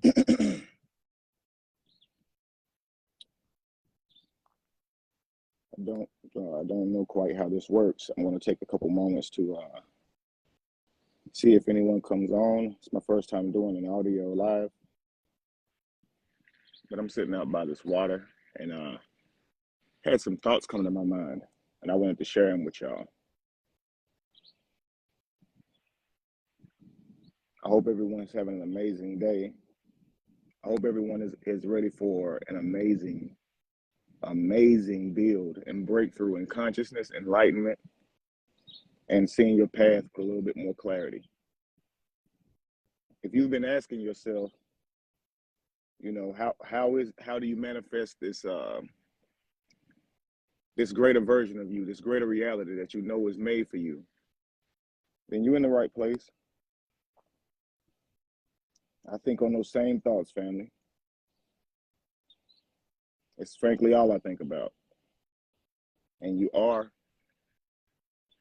I don't know quite how this works. I'm going to take a couple moments to see if anyone comes on. It's my first time doing an audio live, but I'm sitting out by this water and had some thoughts come to my mind, and I wanted to share them with y'all. I hope everyone's having an amazing day. I hope everyone is ready for an amazing build and breakthrough in consciousness, enlightenment, and seeing your path with a little bit more clarity. If you've been asking yourself, you know, how do you manifest this this greater version of you, this greater reality that you know is made for you, then you're in the right place. I think on those same thoughts, family. It's frankly all I think about. And you are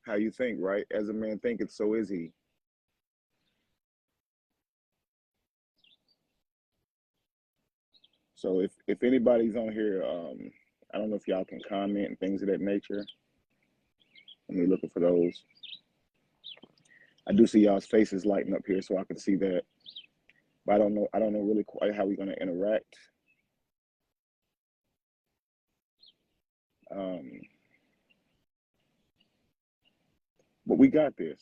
how you think, right? As a man thinketh, so is he. So if anybody's on here, I don't know if y'all can comment and things of that nature. Let me looking for those. I do see y'all's faces lighting up here, so I can see that. But I don't know really quite how we're gonna interact. But we got this.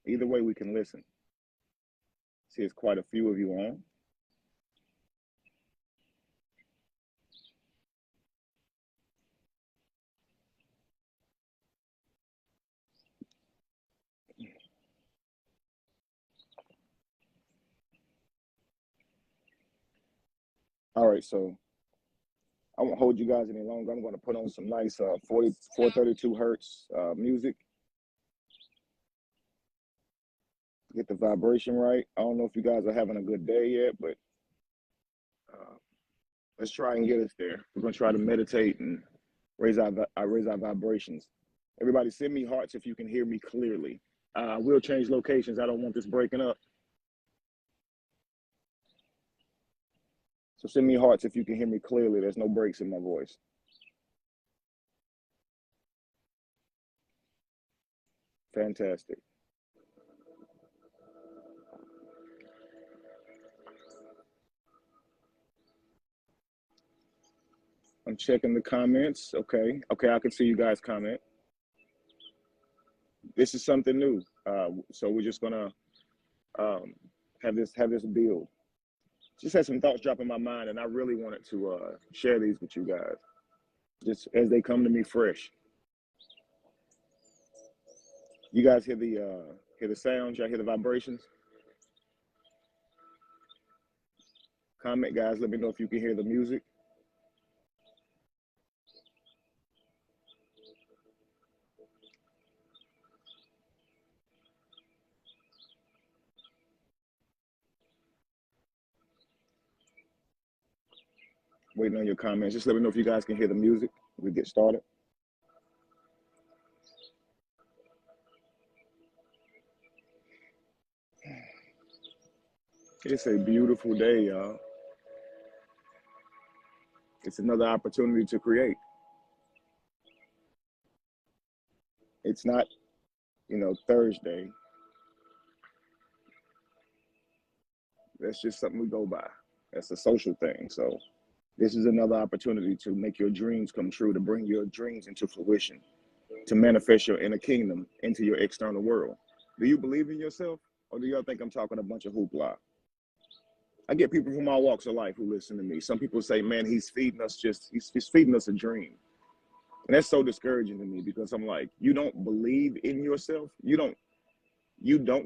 Either way, we can listen. See, it's quite a few of you on. All right, so I won't hold you guys any longer. I'm going to put on some nice 432 hertz music. Get the vibration right. I don't know if you guys are having a good day yet, but let's try and get us there. We're going to try to meditate and raise our vibrations. Everybody send me hearts if you can hear me clearly. We'll change locations. I don't want this breaking up. So send me hearts if you can hear me clearly. There's no breaks in my voice. Fantastic. I'm checking the comments. Okay, I can see you guys comment. This is something new. So we're just gonna have this build. Just had some thoughts drop in my mind, and I really wanted to share these with you guys, just as they come to me fresh. You guys hear the sounds? Y'all hear the vibrations? Comment, guys. Let me know if you can hear the music. Waiting on your comments. Just let me know if you guys can hear the music. We get started. It's a beautiful day, y'all. It's another opportunity to create. It's not, you know, Thursday. That's just something we go by. That's a social thing. So this is another opportunity to make your dreams come true, to bring your dreams into fruition, to manifest your inner kingdom into your external world. Do you believe in yourself, or do y'all think I'm talking a bunch of hoopla? I get people from all walks of life who listen to me. Some people say, man, he's feeding us he's feeding us a dream. And that's so discouraging to me, because I'm like, you don't believe in yourself. You don't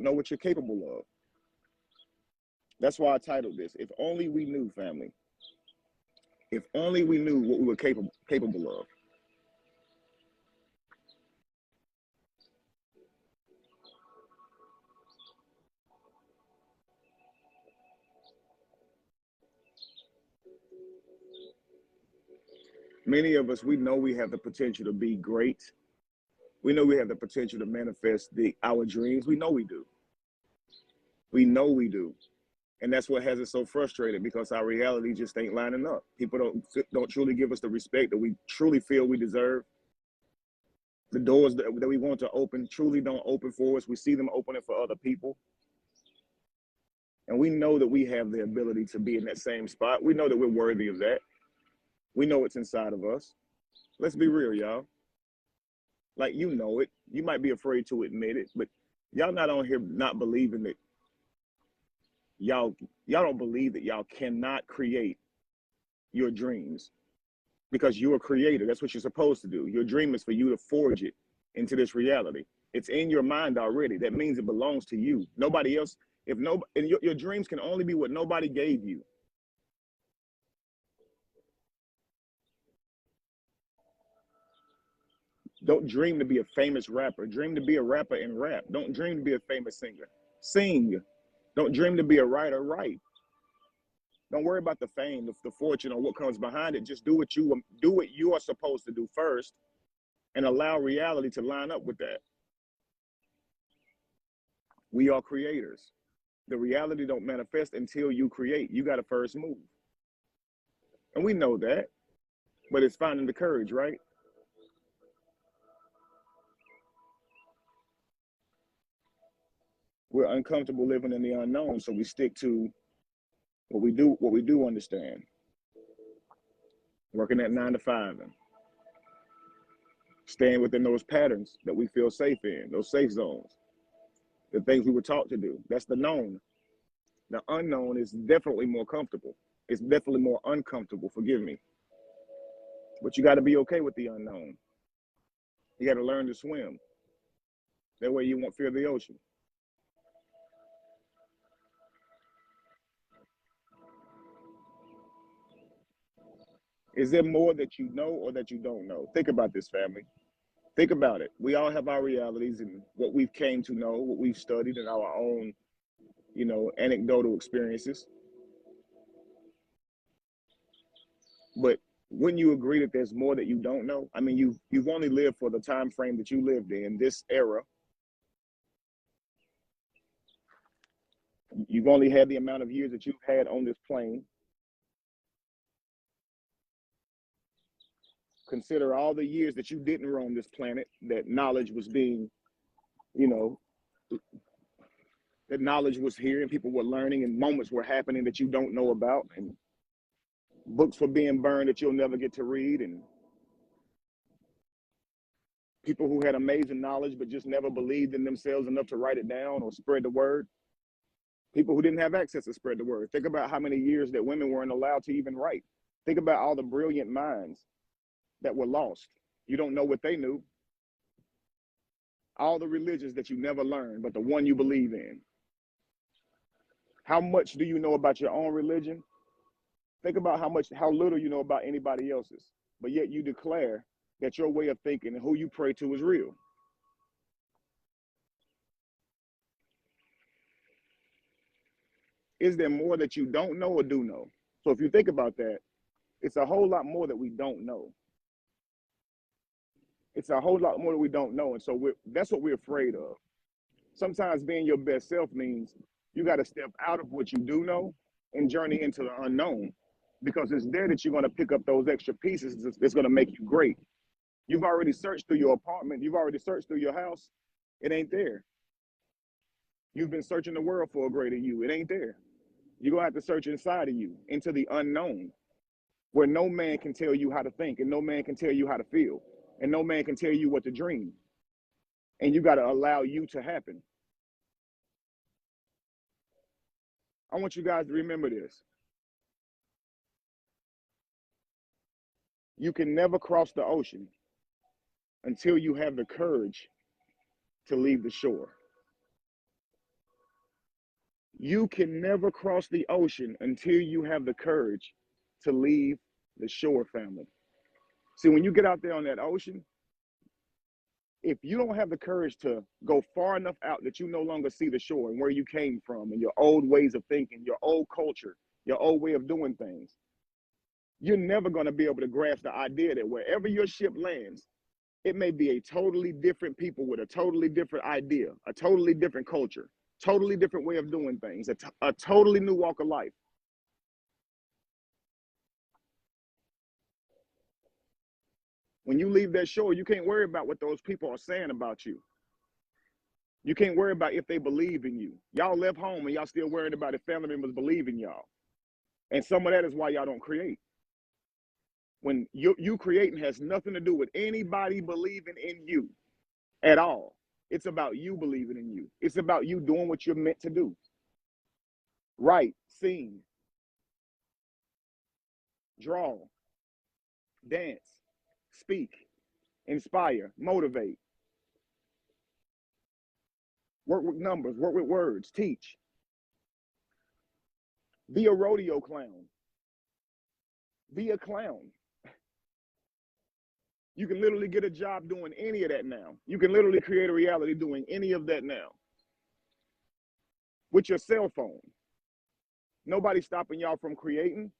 know what you're capable of. That's why I titled this, If Only We Knew, family. If only we knew what we were capable of. Many of us, we know we have the potential to be great. We know we have the potential to manifest our dreams. We know we do. We know we do. And that's what has us so frustrated, because our reality just ain't lining up. People don't truly give us the respect that we truly feel we deserve. The doors that we want to open truly don't open for us. We see them opening for other people. And we know that we have the ability to be in that same spot. We know that we're worthy of that. We know it's inside of us. Let's be real, y'all. Like, you know it. You might be afraid to admit it, but y'all not on here not believing that y'all don't believe that y'all cannot create your dreams, because you're a creator. That's what you're supposed to do. Your dream is for you to forge it into this reality. It's in your mind already. That means it belongs to you. Nobody else. And your dreams can only be what nobody gave you. Don't dream to be a famous rapper. Dream to be a rapper and rap. Don't dream to be a famous singer. Sing. Don't dream to be a writer. Write. Don't worry about the fame, the fortune, or what comes behind it. Just do what you are supposed to do first, and allow reality to line up with that. We are creators. The reality don't manifest until you create. You got to first move. And we know that, but it's finding the courage, right? We're uncomfortable living in the unknown, so we stick to what we do understand. Working at 9 to 5 and staying within those patterns that we feel safe in, those safe zones, the things we were taught to do. That's the known. The unknown is definitely more comfortable. It's definitely more uncomfortable, forgive me. But you got to be okay with the unknown. You got to learn to swim. That way you won't fear the ocean. Is there more that you know or that you don't know? Think about this, family. Think about it. We all have our realities and what we've came to know, what we've studied in our own, anecdotal experiences. But wouldn't you agree that there's more that you don't know? I mean, you've only lived for the time frame that you lived in, this era. You've only had the amount of years that you've had on this plane. Consider all the years that you didn't roam this planet, that knowledge was being, that knowledge was here and people were learning and moments were happening that you don't know about, and books were being burned that you'll never get to read, and people who had amazing knowledge but just never believed in themselves enough to write it down or spread the word. People who didn't have access to spread the word. Think about how many years that women weren't allowed to even write. Think about all the brilliant minds that were lost. You don't know what they knew. All the religions that you never learned, but the one you believe in. How much do you know about your own religion? Think about how little you know about anybody else's, but yet you declare that your way of thinking and who you pray to is real. Is there more that you don't know or do know? So if you think about that, it's a whole lot more that we don't know. It's a whole lot more that we don't know. And so that's what we're afraid of. Sometimes being your best self means you got to step out of what you do know and journey into the unknown, because it's there that you're going to pick up those extra pieces that's going to make you great. You've already searched through your apartment. You've already searched through your house. It ain't there. You've been searching the world for a greater you. It ain't there. You're going to have to search inside of you into the unknown, where no man can tell you how to think, and no man can tell you how to feel, and no man can tell you what to dream. And you got to allow you to happen. I want you guys to remember this. You can never cross the ocean until you have the courage to leave the shore. You can never cross the ocean until you have the courage to leave the shore, family. See, when you get out there on that ocean, if you don't have the courage to go far enough out that you no longer see the shore and where you came from and your old ways of thinking, your old culture, your old way of doing things, you're never going to be able to grasp the idea that wherever your ship lands, it may be a totally different people with a totally different idea, a totally different culture. Totally different way of doing things, a totally new walk of life. When you leave that shore, you can't worry about what those people are saying about you. You can't worry about if they believe in you. Y'all left home and y'all still worried about if family members believe in y'all. And some of that is why y'all don't create. When you creating has nothing to do with anybody believing in you at all. It's about you believing in you. It's about you doing what you're meant to do. Write, sing, draw, dance, speak, inspire, motivate, work with numbers, work with words, teach. Be a rodeo clown. Be a clown. You can literally get a job doing any of that now. You can literally create a reality doing any of that now with your cell phone. Nobody's stopping y'all from creating.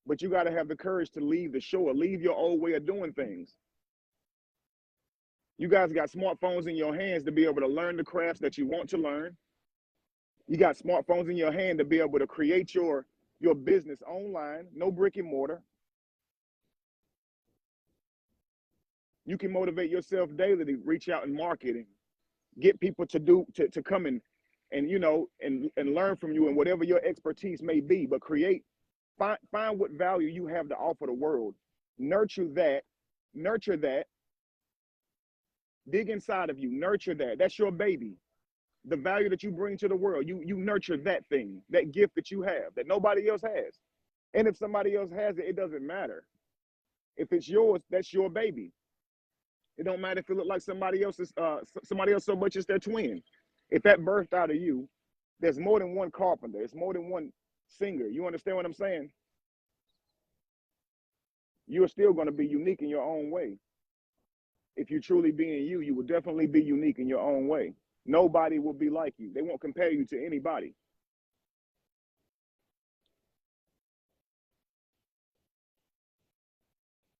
But you got to have the courage to leave the shore, leave your old way of doing things. You guys got smartphones in your hands to be able to learn the crafts that you want to learn. You got smartphones in your hand to be able to create your business online, no brick and mortar. You can motivate yourself daily to reach out and market and get people to come and learn from you and whatever your expertise may be, but find what value you have to offer the world. Nurture that, dig inside of you, nurture that. That's your baby. The value that you bring to the world, you nurture that thing, that gift that you have that nobody else has. And if somebody else has it, it doesn't matter. If it's yours, that's your baby. It don't matter if it look like somebody else so much as their twin. If that birthed out of you, there's more than one carpenter. It's more than one singer. You understand what I'm saying? You're still going to be unique in your own way. If you truly being you, you will definitely be unique in your own way. Nobody will be like you. They won't compare you to anybody.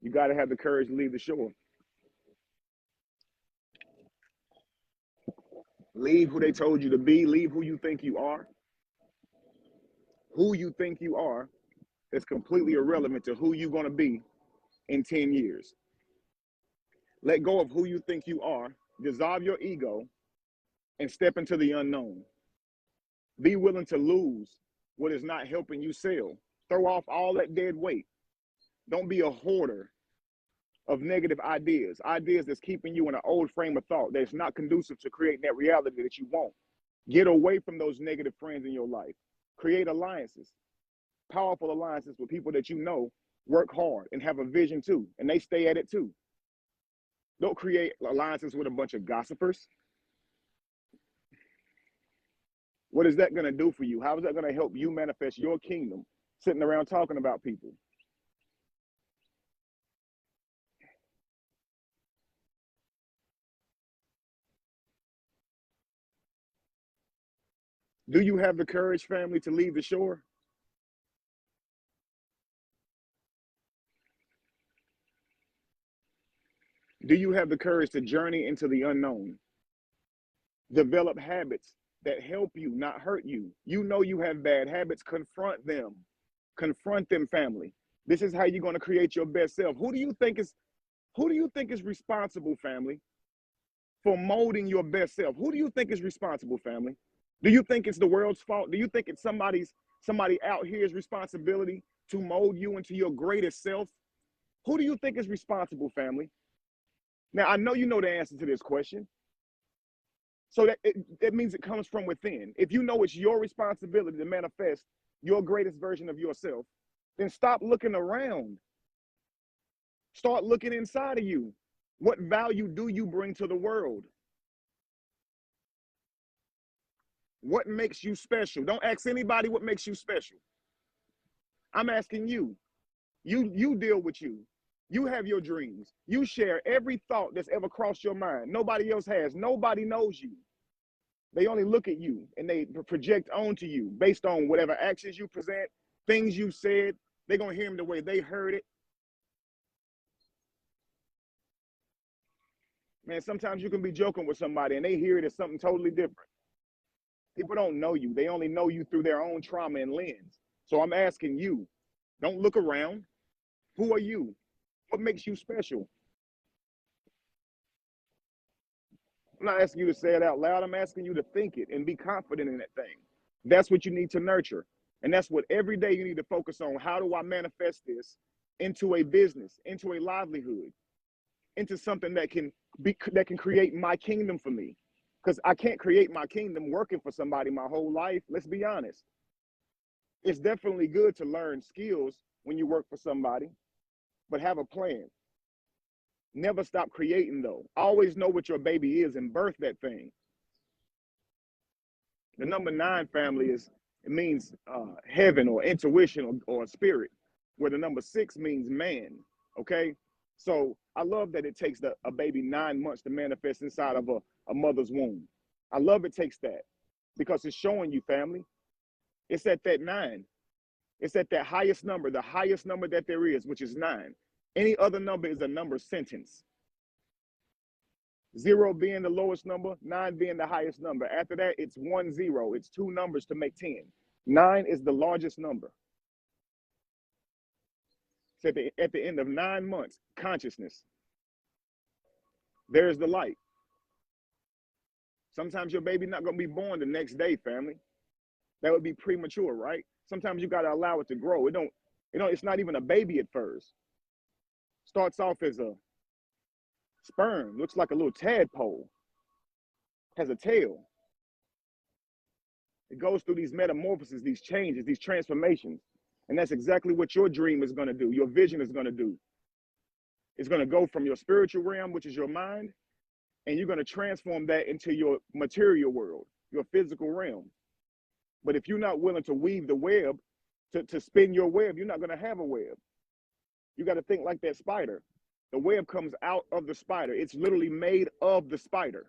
You got to have the courage to leave the shore. Leave who they told you to be. Leave who you think you are. Who you think you are is completely irrelevant to who you're going to be in 10 years. Let go of who you think you are. Dissolve your ego and step into the unknown. Be willing to lose what is not helping you sell. Throw off all that dead weight. Don't be a hoarder of negative ideas that's keeping you in an old frame of thought that's not conducive to creating that reality that you want. Get away from those negative friends in your life. Create alliances, powerful alliances with people that you know work hard and have a vision too, and they stay at it too. Don't create alliances with a bunch of gossipers. What is that going to do for you? How is that going to help you manifest your kingdom sitting around talking about people? Do you have the courage, family, to leave the shore? Do you have the courage to journey into the unknown? Develop habits that help you, not hurt you. You know you have bad habits. Confront them. Confront them, family. This is how you're going to create your best self. Who do you think is responsible, family, for molding your best self? Who do you think is responsible, family? Do you think it's the world's fault? Do you think it's somebody out here's responsibility to mold you into your greatest self? Who do you think is responsible, family? Now, I know you know the answer to this question. So that means it comes from within. If you know it's your responsibility to manifest your greatest version of yourself, then stop looking around. Start looking inside of you. What value do you bring to the world? What makes you special? Don't ask anybody what makes you special. I'm asking you. You deal with you. You have your dreams. You share every thought that's ever crossed your mind. Nobody else has. Nobody knows you. They only look at you and they project onto you based on whatever actions you present, things you said. They're going to hear them the way they heard it. Man, sometimes you can be joking with somebody and they hear it as something totally different. People don't know you. They only know you through their own trauma and lens. So I'm asking you, don't look around. Who are you? What makes you special? I'm not asking you to say it out loud. I'm asking you to think it and be confident in that thing. That's what you need to nurture. And that's what every day you need to focus on. How do I manifest this into a business, into a livelihood, into something that can create my kingdom for me? Because I can't create my kingdom working for somebody my whole life. Let's be honest. It's definitely good to learn skills when you work for somebody, but have a plan. Never stop creating though. Always know what your baby is and birth that thing. The number 9 family it means heaven or intuition or spirit, where the number 6 means man. Okay, so I love that it takes a baby 9 months to manifest inside of a mother's womb. I love it takes that because it's showing you, family. It's at that 9. It's at that highest number, the highest number that there is, which is 9. Any other number is a number sentence. 0 being the lowest number, 9 being the highest number. After that, it's 1, 0. It's 2 numbers to make 10. 9 is the largest number. So at the end of 9 months, consciousness. There's the light. Sometimes your baby not going to be born the next day, family. That would be premature, right? Sometimes you got to allow it to grow. It's not even a baby at first. Starts off as a sperm, looks like a little tadpole, has a tail. It goes through these metamorphoses, these changes, these transformations. And that's exactly what your dream is going to do. Your vision is going to do. It's going to go from your spiritual realm, which is your mind, and you're going to transform that into your material world, your physical realm. But if you're not willing to weave the web, to spin your web, you're not going to have a web. You got to think like that spider. The web comes out of the spider. It's literally made of the spider,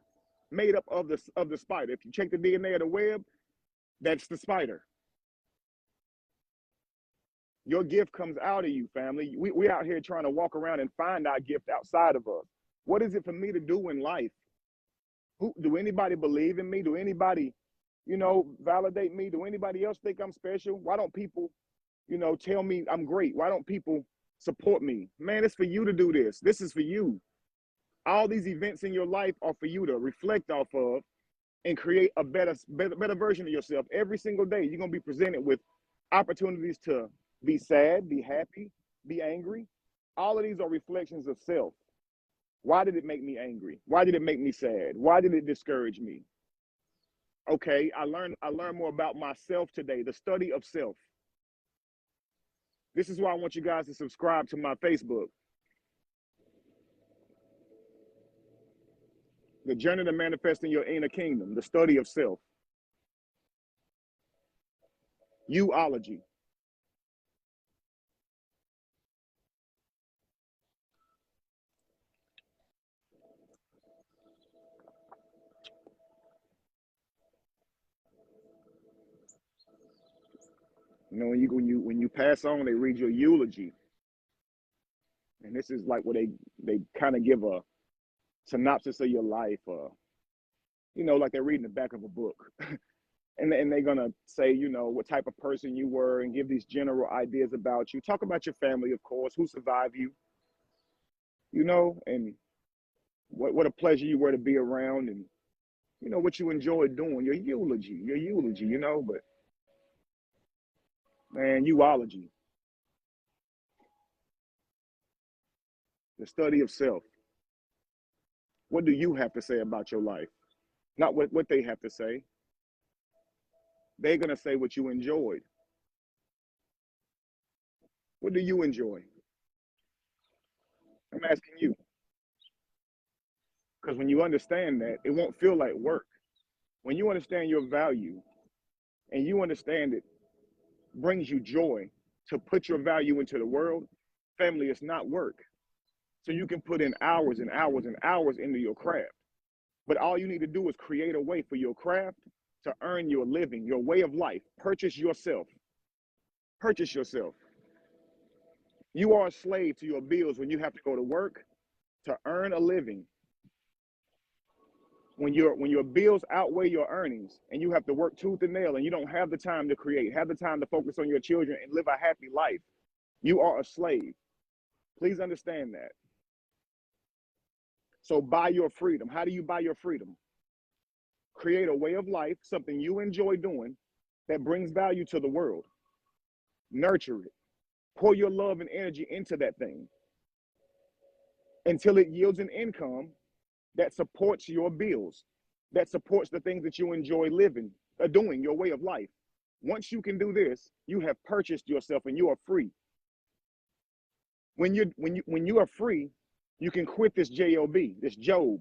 made up of the spider. If you check the DNA of the web, that's the spider. Your gift comes out of you, family. We out here trying to walk around and find our gift outside of us. What is it for me to do in life? Do anybody believe in me? Do anybody, validate me? Do anybody else think I'm special? Why don't people, tell me I'm great? Why don't people support me? Man, it's for you to do this. This is for you. All these events in your life are for you to reflect off of and create a better version of yourself. Every single day, you're going to be presented with opportunities to be sad, be happy, be angry. All of these are reflections of self. Why did it make me angry? Why did it make me sad? Why did it discourage me? Okay, I learned more about myself today, the study of self. This is why I want you guys to subscribe to my Facebook. The journey to manifesting your inner kingdom, the study of self. Uology. When you pass on, they read your eulogy. And this is like where they kind of give a synopsis of your life, like they're reading the back of a book. and they're gonna say, what type of person you were and give these general ideas about you. Talk about your family, of course, who survived you, and what a pleasure you were to be around, and what you enjoyed doing, your eulogy, but man, uology, the study of self. What do you have to say about your life? Not what they have to say. They're going to say what you enjoyed. What do you enjoy? I'm asking you. Because when you understand that, it won't feel like work. When you understand your value and you understand it brings you joy to put your value into the world, family, it's not work. So you can put in hours and hours and hours into your craft. But all you need to do is create a way for your craft to earn your living, your way of life. Purchase yourself. Purchase yourself. You are a slave to your bills when you have to go to work to earn a living. when your bills outweigh your earnings and you have to work tooth and nail and you don't have the time to create, have the time to focus on your children and live a happy life, you are a slave. Please understand that. So buy your freedom. How do you buy your freedom? Create a way of life, something you enjoy doing that brings value to the world. Nurture it. Pour your love and energy into that thing until it yields an income that supports your bills, that supports the things that you enjoy living, doing, your way of life. Once you can do this, you have purchased yourself and you are free. When you are free, you can quit this job, this job.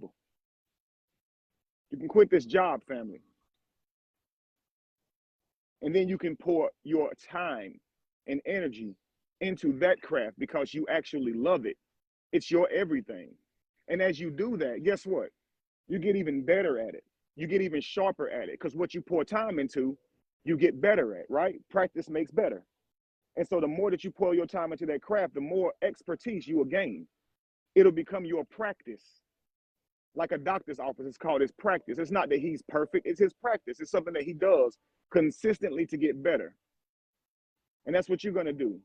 You can quit this job, family. And then you can pour your time and energy into that craft because you actually love it. It's your everything. And as you do that, guess what? You get even better at it. You get even sharper at it because what you pour time into, you get better at, right? Practice makes better. And so the more that you pour your time into that craft, the more expertise you will gain. It'll become your practice. Like a doctor's office, it's called his practice. It's not that he's perfect, it's his practice. It's something that he does consistently to get better. And that's what you're going to do.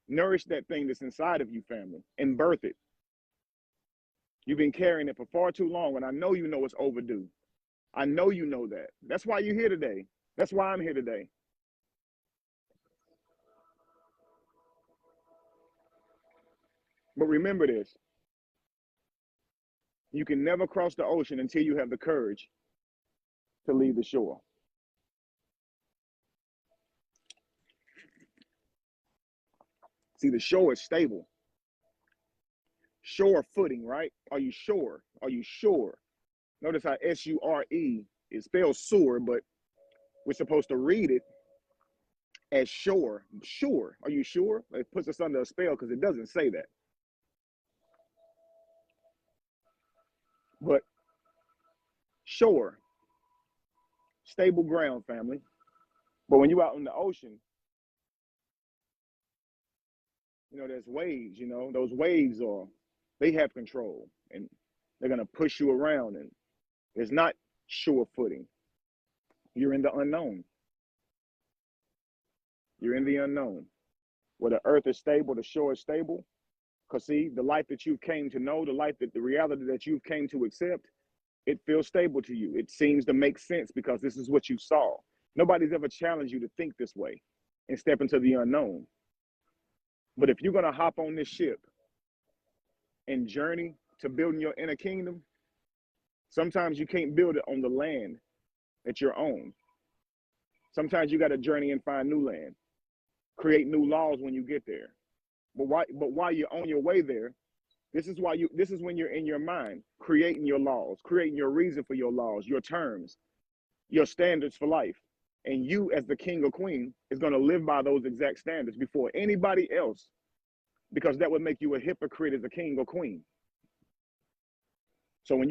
Nourish that thing that's inside of you, family, and birth it. You've been carrying it for far too long, and I know you know it's overdue. I know you know that. That's why you're here today. That's why I'm here today. But remember this. You can never cross the ocean until you have the courage to leave the shore. See, the shore is stable. Shore footing, right? Are you sure? Are you sure? Notice how S-U-R-E is spelled sure, but we're supposed to read it as sure. Sure. Are you sure? It puts us under a spell because it doesn't say that. But shore, stable ground, family. But when you're out in the ocean, you know, there's waves, you know, those waves they have control and they're going to push you around, and it's not sure footing. You're in the unknown. You're in the unknown. Where the earth is stable, the shore is stable. Because see, the life that you came to know, the reality that you came to accept, it feels stable to you. It seems to make sense because this is what you saw. Nobody's ever challenged you to think this way and step into the unknown. But if you're going to hop on this ship and journey to building your inner kingdom, sometimes you can't build it on the land that you're on. Sometimes you got to journey and find new land, create new laws when you get there. But while you're on your way there, this is when you're in your mind, creating your laws, creating your reason for your laws, your terms, your standards for life. And you, as the king or queen, is going to live by those exact standards before anybody else, because that would make you a hypocrite as a king or queen. So when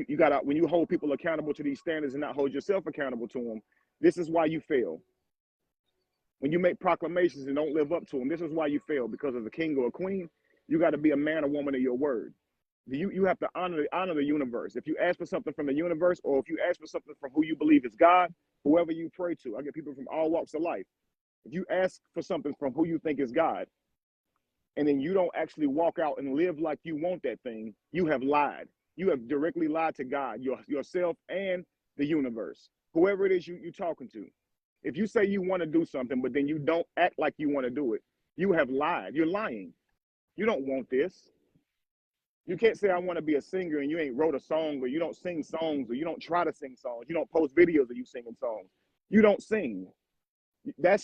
you hold people accountable to these standards and not hold yourself accountable to them, this is why you fail. When you make proclamations and don't live up to them, this is why you fail, because as a king or a queen, you got to be a man or woman of your word. You have to honor the universe. If you ask for something from the universe, or if you ask for something from who you believe is God, whoever you pray to, I get people from all walks of life. If you ask for something from who you think is God, and then you don't actually walk out and live like you want that thing, you have lied. You have directly lied to God, yourself, and the universe, whoever it is you're talking to. If you say you want to do something, but then you don't act like you want to do it, you have lied. You're lying. You don't want this. You can't say I want to be a singer and you ain't wrote a song, or you don't sing songs, or you don't try to sing songs. You don't post videos of you singing songs. You don't sing.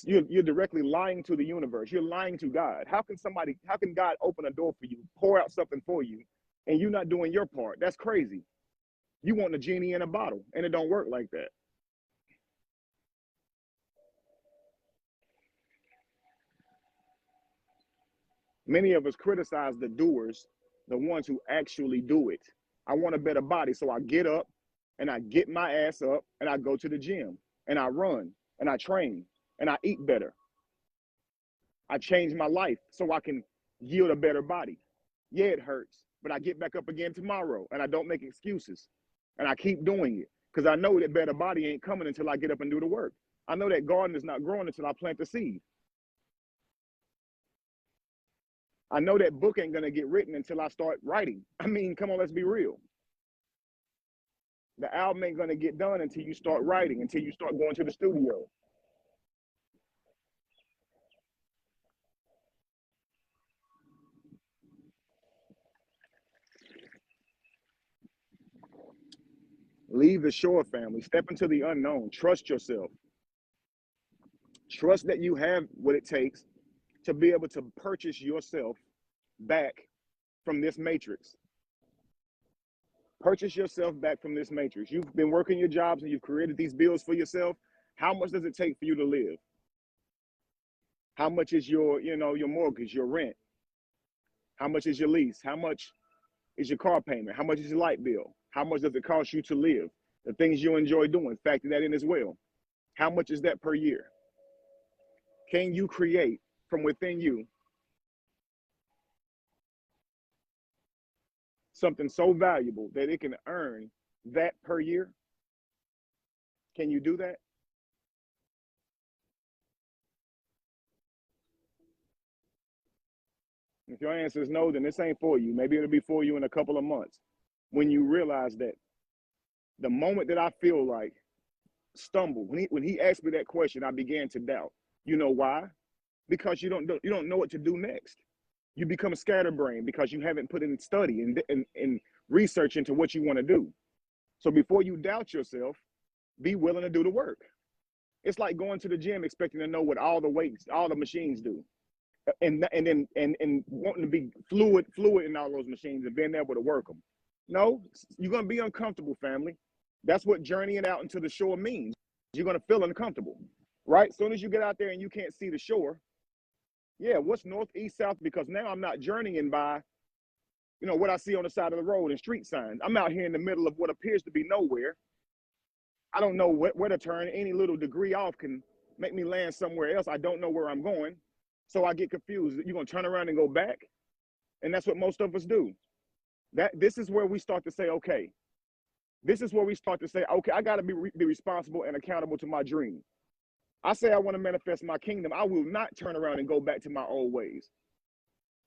You're directly lying to the universe. You're lying to God. How can God open a door for you, pour out something for you, and you're not doing your part? That's crazy. You want a genie in a bottle, and it don't work like that. Many of us criticize the doers, the ones who actually do it. I want a better body, so I get up and I get my ass up and I go to the gym and I run and I train and I eat better. I change my life so I can yield a better body. Yeah, it hurts, but I get back up again tomorrow and I don't make excuses. And I keep doing it because I know that better body ain't coming until I get up and do the work. I know that garden is not growing until I plant the seed. I know that book ain't gonna get written until I start writing. I mean, come on, let's be real. The album ain't gonna get done until you start writing, until you start going to the studio. Leave the shore, family. Step into the unknown. Trust yourself. Trust that you have what it takes to be able to purchase yourself back from this matrix. Purchase yourself back from this matrix. You've been working your jobs and you've created these bills for yourself. How much does it take for you to live? How much is your mortgage, your rent? How much is your lease? How much is your car payment? How much is your light bill? How much does it cost you to live? The things you enjoy doing, factor that in as well. How much is that per year? Can you create from within you something so valuable that it can earn that per year? Can you do that? If your answer is no, then this ain't for you. Maybe it'll be for you in a couple of months when you realize that the moment that I feel like stumbled, when he asked me that question, I began to doubt. You know why? Because you don't know what to do next. You become scatterbrained because you haven't put in study and research into what you want to do. So before you doubt yourself, be willing to do the work. It's like going to the gym expecting to know what all the weights, all the machines do, and wanting to be fluid in all those machines and being able to work them. No, you're gonna be uncomfortable, family. That's what journeying out into the shore means. You're gonna feel uncomfortable, right? As soon as you get out there and you can't see the shore, yeah, what's north, east, south? Because now I'm not journeying by, what I see on the side of the road and street signs. I'm out here in the middle of what appears to be nowhere. I don't know where to turn. Any little degree off can make me land somewhere else. I don't know where I'm going. So I get confused. You're going to turn around and go back? And that's what most of us do. This is where we start to say, okay, this is where we start to say, okay, I got to be responsible and accountable to my dream. I say I want to manifest my kingdom. I will not turn around and go back to my old ways.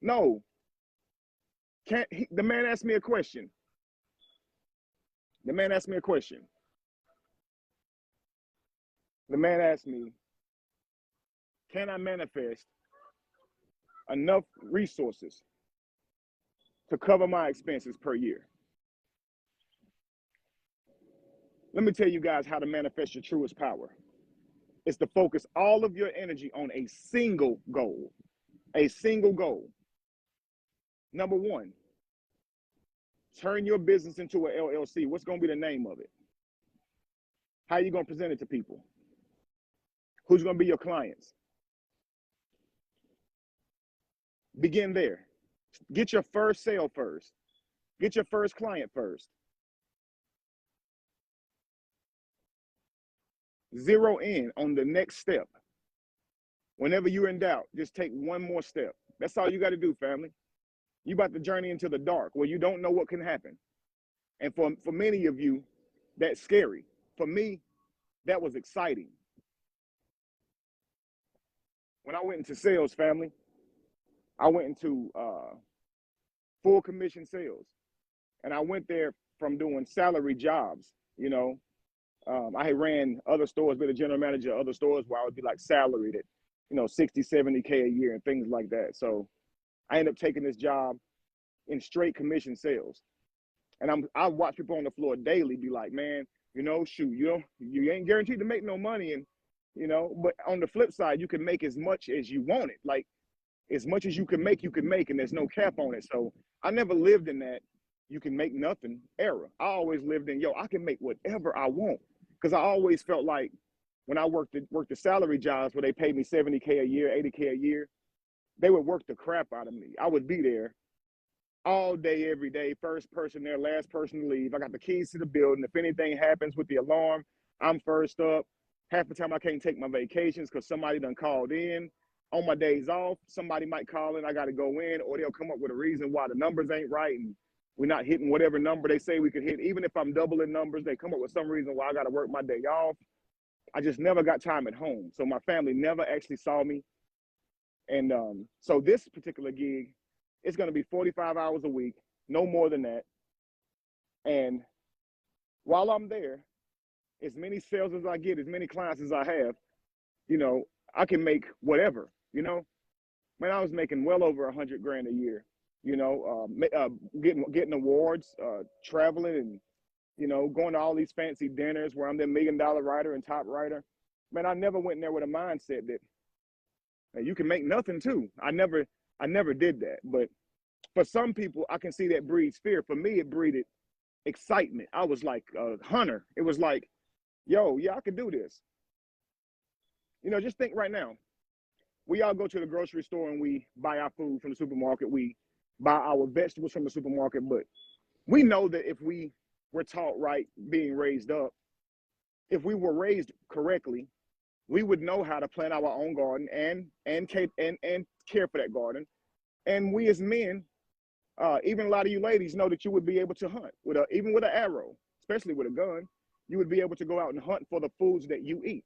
No. The man asked me a question. The man asked me a question. The man asked me, can I manifest enough resources to cover my expenses per year? Let me tell you guys how to manifest your truest power. It's to focus all of your energy on a single goal. A single goal. Number one, turn your business into an LLC. What's going to be the name of it? How are you going to present it to people? Who's going to be your clients? Begin there. Get your first sale first. Get your first client first. Zero in on the next step. Whenever you're in doubt, just take one more step. That's all you got to do, family. You about to journey into the dark where you don't know what can happen. And for many of you, that's scary. For me, that was exciting. When I went into sales, family, I went into full commission sales. And I went there from doing salary jobs. I had ran other stores, been a general manager of other stores where I would be like salaried at, 60, 70K a year and things like that. So I ended up taking this job in straight commission sales. And I watch people on the floor daily be like, man, shoot, you ain't guaranteed to make no money. And, but on the flip side, you can make as much as you want it. Like as much as you can make, and there's no cap on it. So I never lived in that you can make nothing era. I always lived in, I can make whatever I want. Because I always felt like when I worked the salary jobs where they paid me 70K a year, 80K a year, they would work the crap out of me. I would be there all day, every day, first person there, last person to leave. I got the keys to the building. If anything happens with the alarm, I'm first up. Half the time I can't take my vacations because somebody done called in. On my days off, somebody might call in, I got to go in, or they'll come up with a reason why the numbers ain't right and we're not hitting whatever number they say we could hit. Even if I'm doubling numbers, they come up with some reason why I got to work my day off. I just never got time at home. So my family never actually saw me. And so this particular gig, it's going to be 45 hours a week, no more than that. And while I'm there, as many sales as I get, as many clients as I have, you know, I can make whatever, you know. Man, I was making well over 100 grand a year, you know, getting awards, traveling, and, you know, going to all these fancy dinners where I'm the $1 million writer and top writer. Man, I never went in there with a mindset that, hey, you can make nothing too. I never did that. But for some people, I can see that breeds fear. For me, it breeded excitement. I was like a hunter. It was like, yo, yeah, I could do this. You know, just think right now. We all go to the grocery store and we buy our food from the supermarket. We buy our vegetables from the supermarket. But we know that if we were taught right, being raised up, if we were raised correctly, we would know how to plant our own garden and care for that garden. And we as men, even a lot of you ladies know that you would be able to hunt with even with an arrow, especially with a gun. You would be able to go out and hunt for the foods that you eat,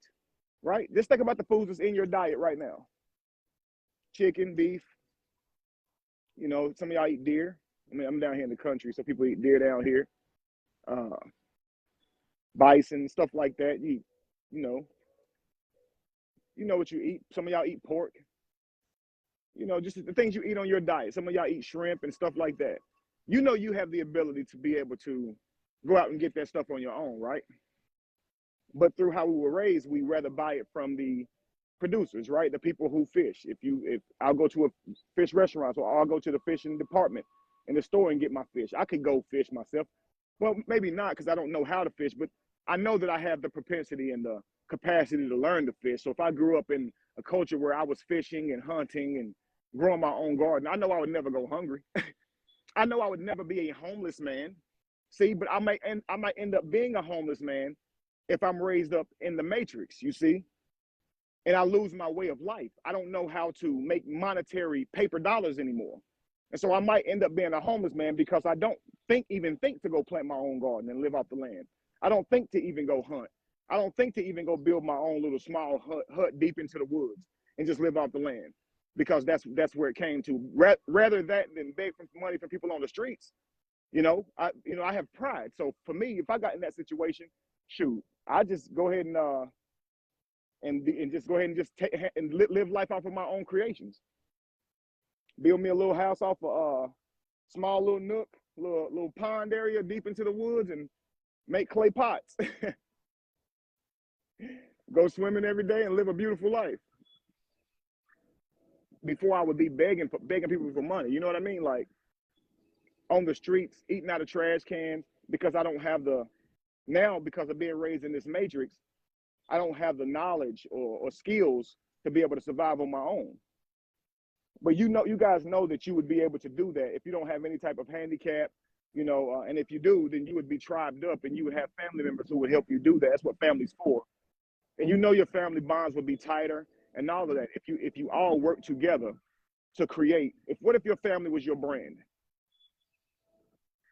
right? Just think about the foods that's in your diet right now. Chicken, beef, you know, some of y'all eat deer. I mean, I'm down here in the country, so people eat deer down here. Bison, stuff like that. You know what you eat. Some of y'all eat pork. You know, just the things you eat on your diet. Some of y'all eat shrimp and stuff like that. You know you have the ability to be able to go out and get that stuff on your own, right? But through how we were raised, we rather buy it from the producers, right? The people who fish. If I'll go to a fish restaurant, or I'll go to the fishing department in the store and get my fish. I could go fish myself. Well, maybe not, because I don't know how to fish, but I know that I have the propensity and the capacity to learn to fish. So if I grew up in a culture where I was fishing and hunting and growing my own garden, I know I would never go hungry. I know I would never be a homeless man. See, but I might end up being a homeless man if I'm raised up in the matrix, you see, and I lose my way of life. I don't know how to make monetary paper dollars anymore. And so I might end up being a homeless man because I don't even think to go plant my own garden and live off the land. I don't think to even go hunt. I don't think to even go build my own little small hut deep into the woods and just live off the land, because that's where it came to. Rather that than beg for money from people on the streets, I have pride. So for me, if I got in that situation, shoot, I just go ahead and just go ahead and just take and live life off of my own creations. Build me a little house off a small little nook, little pond area deep into the woods, and make clay pots. Go swimming every day and live a beautiful life. Before I would be begging people for money, you know what I mean? Like on the streets, eating out of trash cans, because I don't have because of being raised in this matrix, I don't have the knowledge or skills to be able to survive on my own. But you guys know that you would be able to do that if you don't have any type of handicap, and if you do, then you would be tribed up and you would have family members who would help you do that. That's what family's for. And your family bonds would be tighter and all of that if you all work together to create. What if your family was your brand?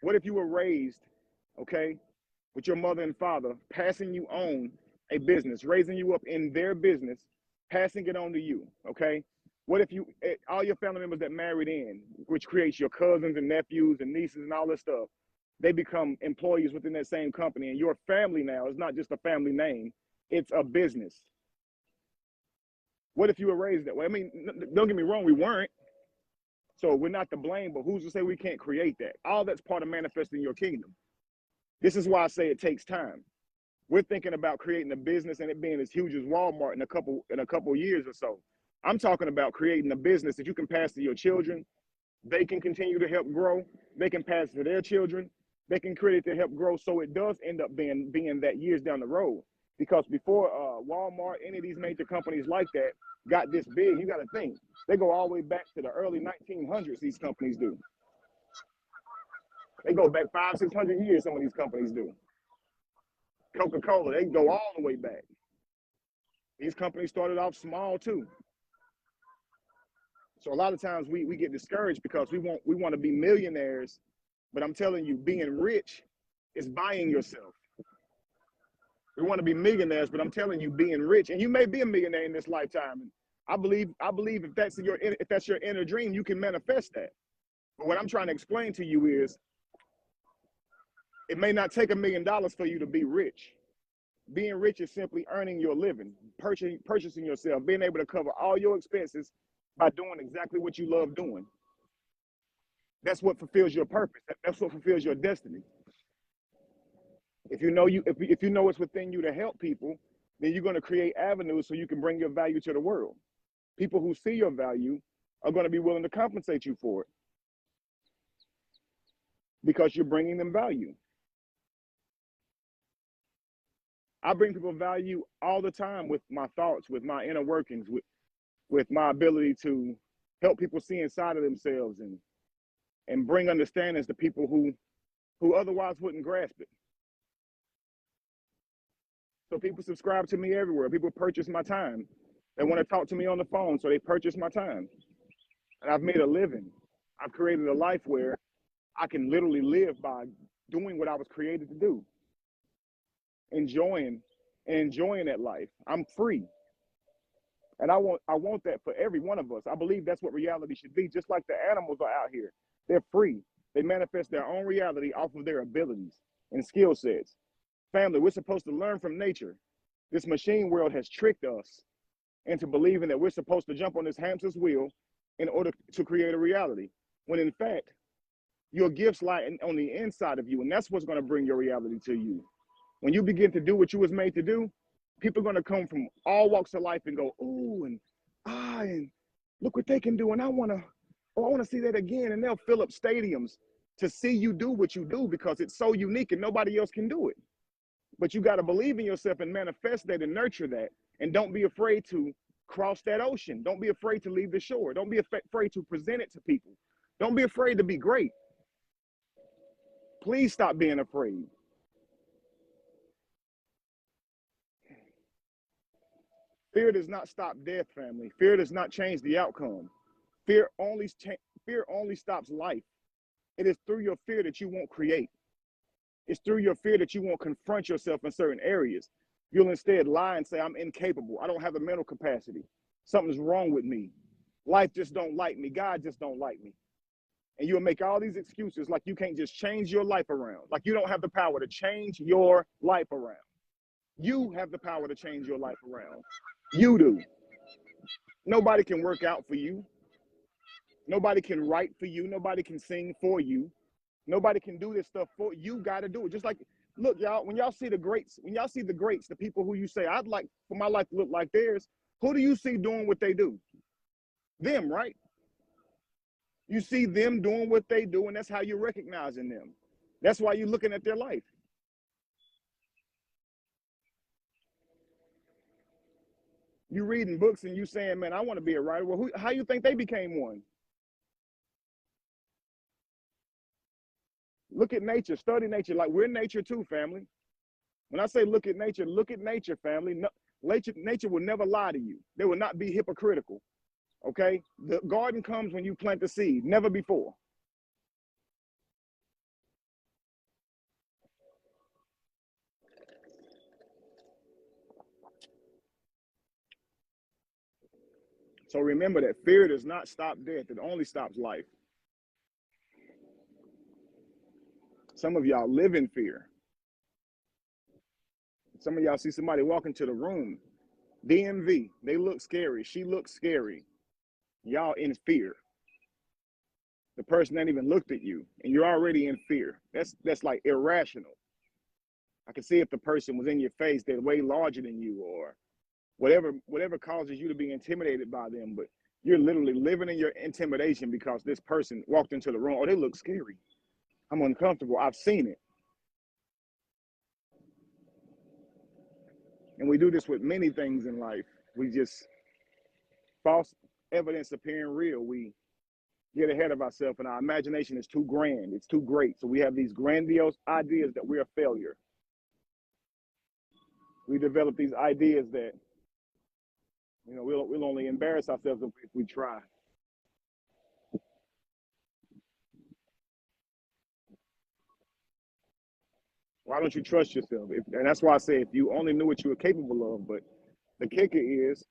What if you were raised, okay, with your mother and father passing you on a business, raising you up in their business, passing it on to you, okay? What if all your family members that married in, which creates your cousins and nephews and nieces and all this stuff, they become employees within that same company, and your family now is not just a family name, it's a business. What if you were raised that way? I mean, don't get me wrong, we weren't. So we're not to blame, but who's to say we can't create that? All that's part of manifesting your kingdom. This is why I say it takes time. We're thinking about creating a business and it being as huge as Walmart in a couple years or so. I'm talking about creating a business that you can pass to your children. They can continue to help grow. They can pass to their children. They can create it to help grow. So it does end up being that years down the road. Because before Walmart, any of these major companies like that got this big, you got to think, they go all the way back to the early 1900s, these companies do. They go back 500-600 years, some of these companies do. Coca-Cola, they go all the way back. These companies started off small too. So a lot of times we get discouraged because we want to be millionaires, but I'm telling you, being rich is buying yourself. We want to be millionaires, but I'm telling you, being rich, and you may be a millionaire in this lifetime. And I believe if that's your inner dream, you can manifest that. But what I'm trying to explain to you is, it may not take $1 million for you to be rich. Being rich is simply earning your living, purchasing yourself, being able to cover all your expenses by doing exactly what you love doing. That's what fulfills your purpose. That's what fulfills your destiny. If you know it's within you to help people, then you're going to create avenues so you can bring your value to the world. People who see your value are going to be willing to compensate you for it because you're bringing them value. I bring people value all the time with my thoughts, with my inner workings, with my ability to help people see inside of themselves and bring understandings to people who otherwise wouldn't grasp it. So people subscribe to me everywhere. People purchase my time. They want to talk to me on the phone, so they purchase my time. And I've made a living. I've created a life where I can literally live by doing what I was created to do. Enjoying that life. I'm free. And I want that for every one of us. I believe that's what reality should be. Just like the animals are out here. They're free. They manifest their own reality off of their abilities and skill sets. Family, we're supposed to learn from nature. This machine world has tricked us into believing that we're supposed to jump on this hamster's wheel in order to create a reality, when in fact, your gifts lie on the inside of you, and that's what's going to bring your reality to you. When you begin to do what you was made to do, people are going to come from all walks of life and go, ooh, and look what they can do, and I want to see that again, and they'll fill up stadiums to see you do what you do because it's so unique and nobody else can do it. But you got to believe in yourself and manifest that and nurture that. And don't be afraid to cross that ocean. Don't be afraid to leave the shore. Don't be afraid to present it to people. Don't be afraid to be great. Please stop being afraid. Fear does not stop death, family. Fear does not change the outcome. Fear only stops life. It is through your fear that you won't create. It's through your fear that you won't confront yourself in certain areas. You'll instead lie and say, I'm incapable. I don't have the mental capacity. Something's wrong with me. Life just don't like me. God just don't like me. And you'll make all these excuses like you can't just change your life around. Like you don't have the power to change your life around. You have the power to change your life around. You do. Nobody can work out for you. Nobody can write for you. Nobody can sing for you. Nobody can do this stuff for you. Got to do it. Just like, look, y'all, when y'all see the greats, the people who you say, I'd like for my life to look like theirs, who do you see doing what they do? Them, right? You see them doing what they do, and that's how you're recognizing them. That's why you're looking at their life. You reading books and you saying, man, I want to be a writer. Well, how you think they became one? Look at nature, study nature. Like we're nature too, family. When I say look at nature, family. No, nature will never lie to you. They will not be hypocritical. Okay? The garden comes when you plant the seed, never before. So remember that fear does not stop death. It only stops life. Some of y'all live in fear. Some of y'all see somebody walk into the room, DMV, they look scary. She looks scary. Y'all in fear. The person ain't even looked at you, and you're already in fear. That's like irrational. I can see if the person was in your face, they're way larger than you, or whatever causes you to be intimidated by them. But you're literally living in your intimidation because this person walked into the room. Oh, they look scary. I'm uncomfortable. I've seen it. And we do this with many things in life. We just, false evidence appearing real. We get ahead of ourselves, and our imagination is too grand. It's too great. So we have these grandiose ideas that we're a failure. We develop these ideas that, we'll only embarrass ourselves if we try. Why don't you trust yourself? And that's why I say if you only knew what you were capable of, but the kicker is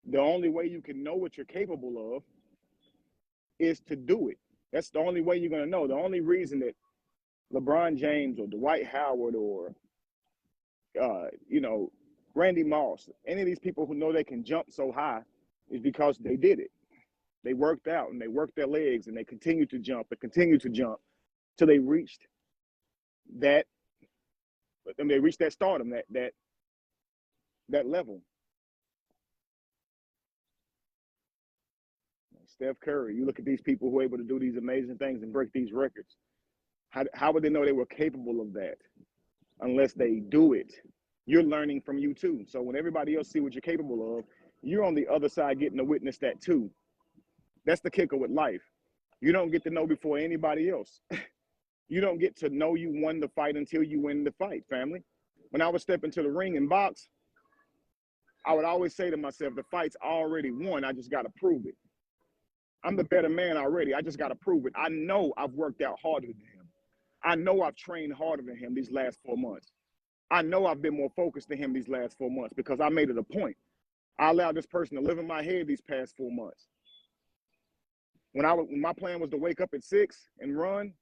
the only way you can know what you're capable of is to do it. That's the only way you're going to know. The only reason that LeBron James or Dwight Howard or, you know, Randy Moss, any of these people who know they can jump so high is because they did it. They worked out and they worked their legs and they continued to jump and continued to jump till they reached that. And they reached that stardom, that level. Steph Curry, you look at these people who are able to do these amazing things and break these records. How would they know they were capable of that unless they do it? You're learning from you too. So when everybody else see what you're capable of, you're on the other side getting to witness that too. That's the kicker with life. You don't get to know before anybody else. You don't get to know you won the fight until you win the fight, family. When I would step into the ring and box, I would always say to myself, the fight's already won. I just got to prove it. I'm the better man already. I just got to prove it. I know I've worked out harder than him. I know I've trained harder than him these last 4 months. I know I've been more focused than him these last 4 months because I made it a point. I allowed this person to live in my head these past 4 months. When my plan was to wake up at 6 and run,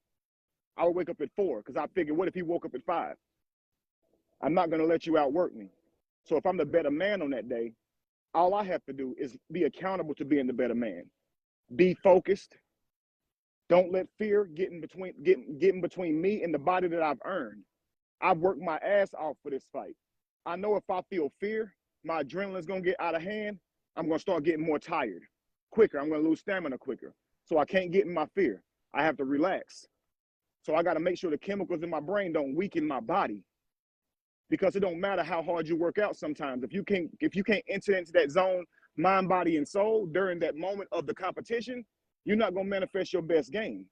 I would wake up at 4 because I figured, what if he woke up at 5? I'm not going to let you outwork me. So if I'm the better man on that day, all I have to do is be accountable to being the better man. Be focused. Don't let fear get in between me and the body that I've earned. I've worked my ass off for this fight. I know if I feel fear, my adrenaline's going to get out of hand. I'm going to start getting more tired quicker. I'm going to lose stamina quicker. So I can't get in my fear. I have to relax. So I got to make sure the chemicals in my brain don't weaken my body. Because it don't matter how hard you work out sometimes. If you can't enter into that zone, mind, body, and soul during that moment of the competition, you're not going to manifest your best game.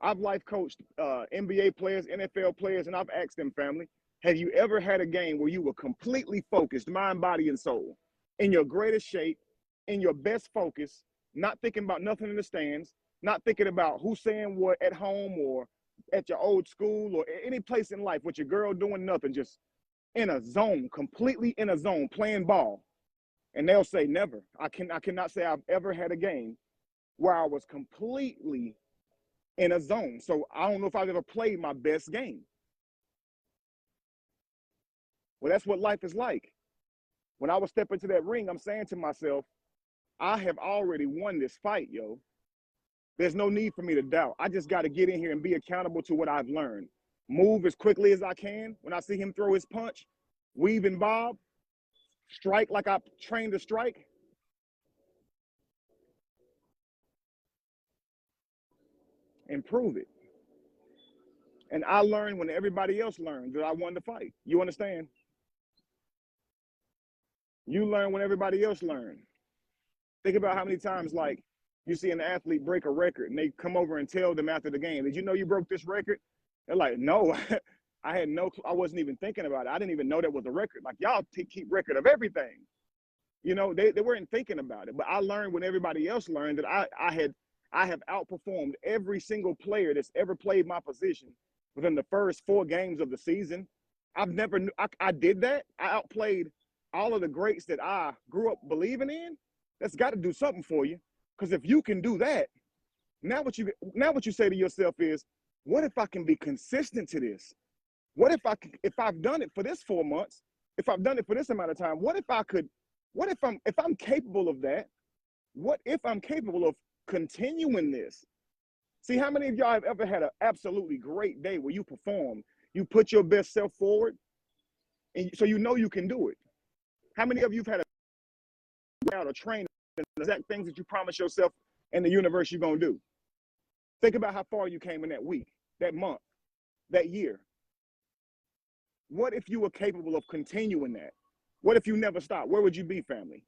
I've life coached NBA players, NFL players, and I've asked them, family, have you ever had a game where you were completely focused, mind, body, and soul, in your greatest shape, in your best focus, not thinking about nothing in the stands, not thinking about who's saying what at home or at your old school or any place in life with your girl doing nothing, just in a zone, completely in a zone, playing ball? And they'll say never. I cannot say I've ever had a game where I was completely in a zone. So I don't know if I've ever played my best game. Well, that's what life is like. When I would step into that ring, I'm saying to myself, I have already won this fight, yo. There's no need for me to doubt. I just got to get in here and be accountable to what I've learned. Move as quickly as I can. When I see him throw his punch, weave and bob, strike like I trained to strike. And prove it. And I learned when everybody else learned that I won the fight. You understand? You learn when everybody else learned. Think about how many times, like, you see an athlete break a record and they come over and tell them after the game, did you know you broke this record? They're like, no, I had no clue. I wasn't even thinking about it. I didn't even know that was a record. Like, y'all keep record of everything. You know, they weren't thinking about it. But I learned when everybody else learned that I have outperformed every single player that's ever played my position within the first 4 games of the season. I did that. I outplayed all of the greats that I grew up believing in. That's got to do something for you. Because if you can do that, now what you say to yourself is, what if I can be consistent to this? What if I've done it for this 4 months, if I've done it for this amount of time, what if I'm capable of that? What if I'm capable of continuing this? See, how many of y'all have ever had an absolutely great day where you performed, you put your best self forward, and so you know you can do it? How many of you have had a train the exact things that you promise yourself and the universe you're going to do? Think about how far you came in that week, that month, that year. What if you were capable of continuing that? What if you never stopped? Where would you be, family?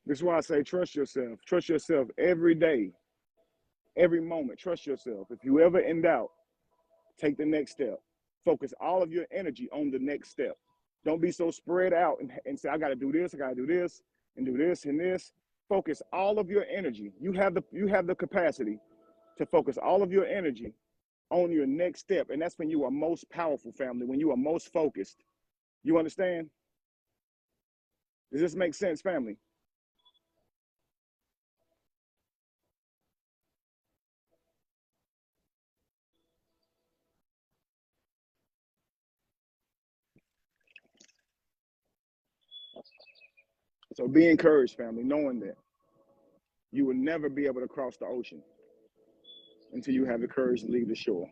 This is why I say trust yourself. Trust yourself every day, every moment. Trust yourself. If you ever in doubt, Take the next step. Focus all of your energy on the next step. Don't be so spread out and say, I got to do this, I got to do this, and do this and this. Focus all of your energy. You have the capacity to focus all of your energy on your next step. And that's when you are most powerful, family, when you are most focused. You understand? Does this make sense, family? So be encouraged, family, knowing that you will never be able to cross the ocean until you have the courage to leave the shore.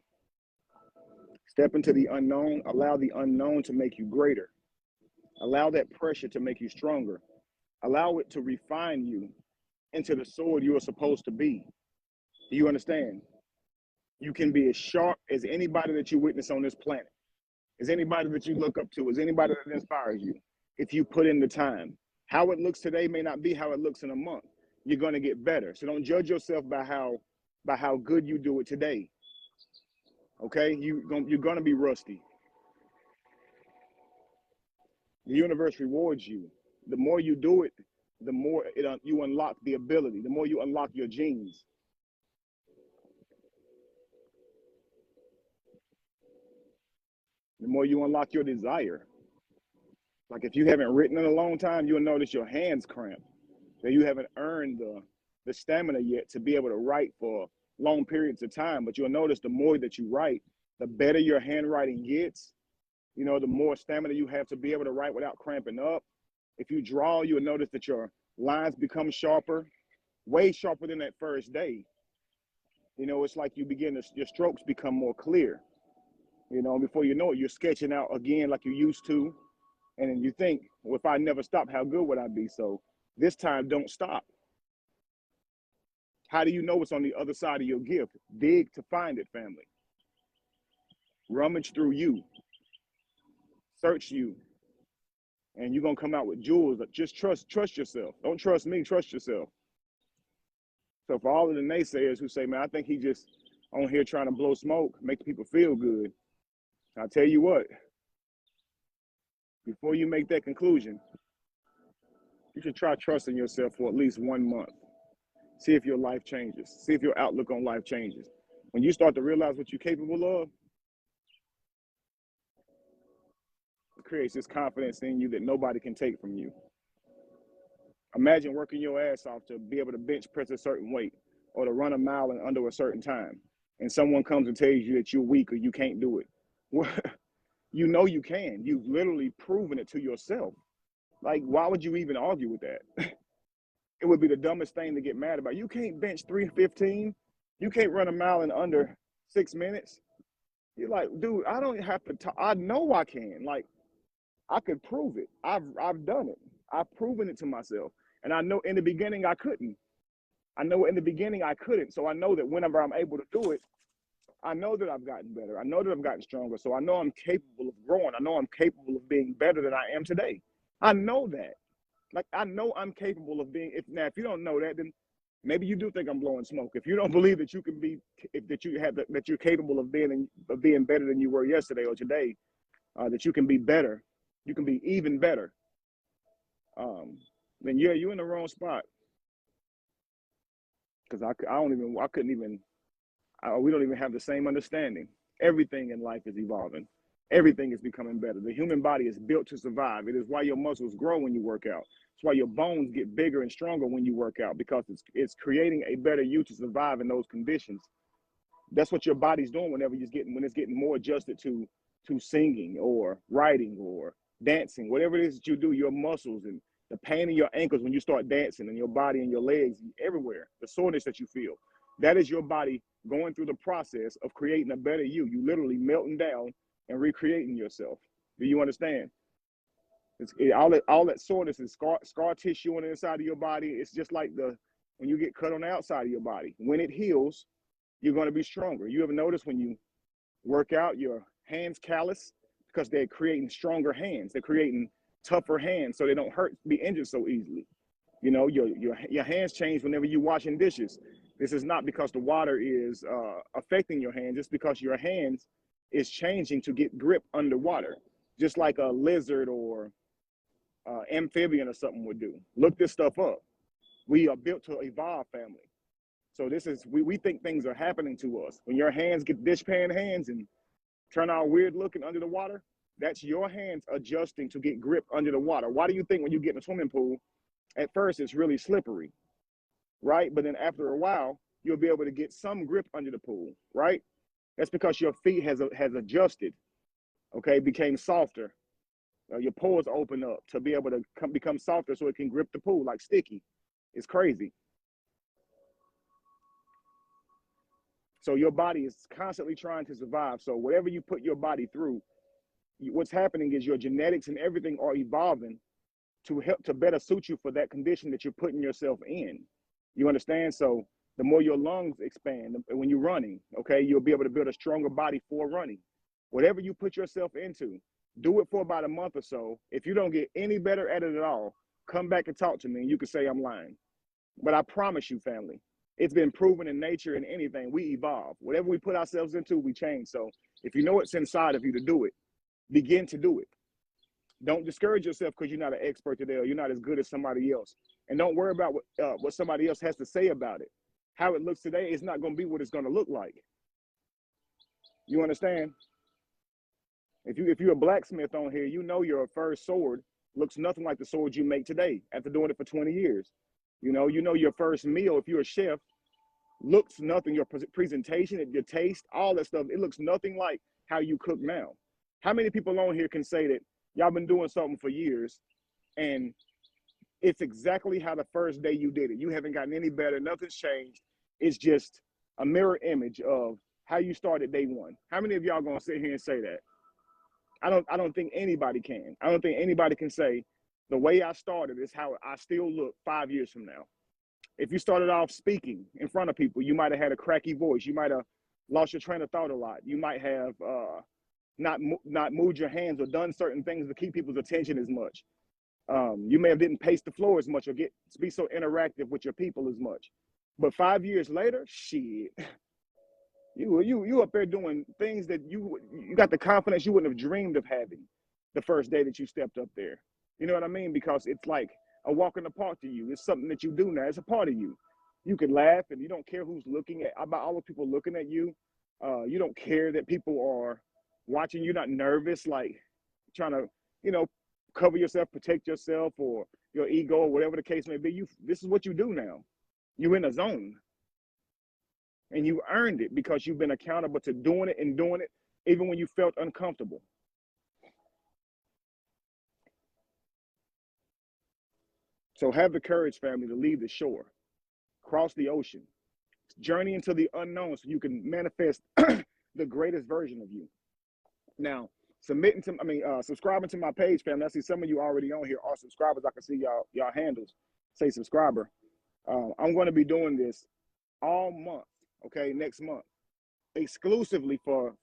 Step into the unknown. Allow the unknown to make you greater. Allow that pressure to make you stronger. Allow it to refine you into the sword you are supposed to be. Do you understand? You can be as sharp as anybody that you witness on this planet, as anybody that you look up to, as anybody that inspires you, if you put in the time. How it looks today may not be how it looks in a month. You're going to get better. So don't judge yourself by how good you do it today. Okay? You're going to be rusty. The universe rewards you. The more you do it, the more you unlock the ability, the more you unlock your genes. The more you unlock your desire. Like if you haven't written in a long time, you'll notice your hands cramp. That you haven't earned the stamina yet to be able to write for long periods of time. But you'll notice the more that you write, the better your handwriting gets. You know, the more stamina you have to be able to write without cramping up. If you draw, you'll notice that your lines become sharper, way sharper than that first day. You know, it's like your strokes become more clear. You know, before you know it, you're sketching out again like you used to. And then you think, well, if I never stop, how good would I be? So this time, don't stop. How do you know what's on the other side of your gift? Dig to find it, family. Rummage through you. Search you. And you're going to come out with jewels. Just trust yourself. Don't trust me, trust yourself. So for all of the naysayers who say, man, I think he just on here trying to blow smoke, make people feel good. I'll tell you what, before you make that conclusion, you should try trusting yourself for at least 1 month. See if your life changes. See if your outlook on life changes. When you start to realize what you're capable of, it creates this confidence in you that nobody can take from you. Imagine working your ass off to be able to bench press a certain weight or to run a mile in under a certain time. And someone comes and tells you that you're weak or you can't do it. Well, you know you can. You've literally proven it to yourself. Like, why would you even argue with that? It would be the dumbest thing to get mad about. You can't bench 315. You can't run a mile in under 6 minutes. You're like, dude, I don't have to talk. I know I can. Like, I could prove it. I've done it. I've proven it to myself. And I know in the beginning I couldn't. I know in the beginning I couldn't. So I know that whenever I'm able to do it, I know that I've gotten better. I know that I've gotten stronger. So I know I'm capable of growing. I know I'm capable of being better than I am today. I know that. Like, I know I'm capable of being, if you don't know that, then maybe you do think I'm blowing smoke. If you don't believe that you can be, that you're capable of being better than you were yesterday or today, that you can be better, you can be even better, then yeah, you're in the wrong spot. Because we don't even have the same understanding. Everything in life is evolving. Everything is becoming better. The human body is built to survive. It is why your muscles grow when you work out. It's why your bones get bigger and stronger when you work out, because it's creating a better you to survive in those conditions. That's what your body's doing when it's getting more adjusted to singing or writing or dancing, whatever it is that you do. Your muscles and the pain in your ankles when you start dancing, and your body and your legs everywhere, the soreness that you feel, that is your body going through the process of creating a better you. You literally melting down and recreating yourself. Do you understand? All that soreness is scar tissue on the inside of your body. It's just like when you get cut on the outside of your body. When it heals, you're going to be stronger. You ever notice when you work out, your hands callous because they're creating stronger hands. They're creating tougher hands so they don't be injured so easily. You know, your hands change whenever you're washing dishes. This is not because the water is affecting your hands. It's because your hands is changing to get grip underwater, just like a lizard or amphibian or something would do. Look this stuff up. We are built to evolve, family. So this is, we think things are happening to us. When your hands get dishpan hands and turn out weird looking under the water, that's your hands adjusting to get grip under the water. Why do you think when you get in a swimming pool, at first it's really slippery, right? But then after a while, you'll be able to get some grip under the pool, right? That's because your feet has adjusted, okay, became softer. Your pores open up to be able to become softer so it can grip the pool like sticky. It's crazy. So your body is constantly trying to survive. So whatever you put your body through, what's happening is your genetics and everything are evolving to help to better suit you for that condition that you're putting yourself in. You understand? So the more your lungs expand when you're running, okay, you'll be able to build a stronger body for running. Whatever you put yourself into, do it for about a month or so. If you don't get any better at it at all, come back and talk to me and you can say I'm lying. But I promise you, family, it's been proven in nature and anything, we evolve. Whatever we put ourselves into, we change. So if you know it's inside of you to do it, begin to do it. Don't discourage yourself because you're not an expert today or you're not as good as somebody else. And don't worry about what somebody else has to say about it. How it looks today is not going to be what it's going to look like. You understand? If you're a blacksmith on here, you know your first sword looks nothing like the sword you make today after doing it for 20 years. You know your first meal, if you're a chef, looks nothing, your presentation, your taste, all that stuff, it looks nothing like how you cook now. How many people on here can say that y'all been doing something for years and it's exactly how the first day you did it? You haven't gotten any better, nothing's changed. It's just a mirror image of how you started day one. How many of y'all gonna sit here and say that? I don't think anybody can. I don't think anybody can say the way I started is how I still look 5 years from now. If you started off speaking in front of people, you might have had a cracky voice. You might have lost your train of thought a lot. You might have not moved your hands or done certain things to keep people's attention as much. You may have didn't pace the floor as much or be so interactive with your people as much. But 5 years later, shit, you up there doing things that you got the confidence you wouldn't have dreamed of having the first day that you stepped up there. You know what I mean? Because it's like a walk in the park to you. It's something that you do now. It's a part of you. You can laugh and you don't care who's looking about all the people looking at you. You don't care that people are watching. You're not nervous, like trying to, cover yourself, protect yourself or your ego or whatever the case may be. This is what you do now. You're in a zone. And you earned it because you've been accountable to doing it even when you felt uncomfortable. So have the courage, family, to leave the shore, cross the ocean, journey into the unknown so you can manifest the greatest version of you. Now, subscribing to my page, family. I see some of you already on here are subscribers. I can see y'all handles say subscriber. I'm going to be doing this all month, okay, next month, exclusively for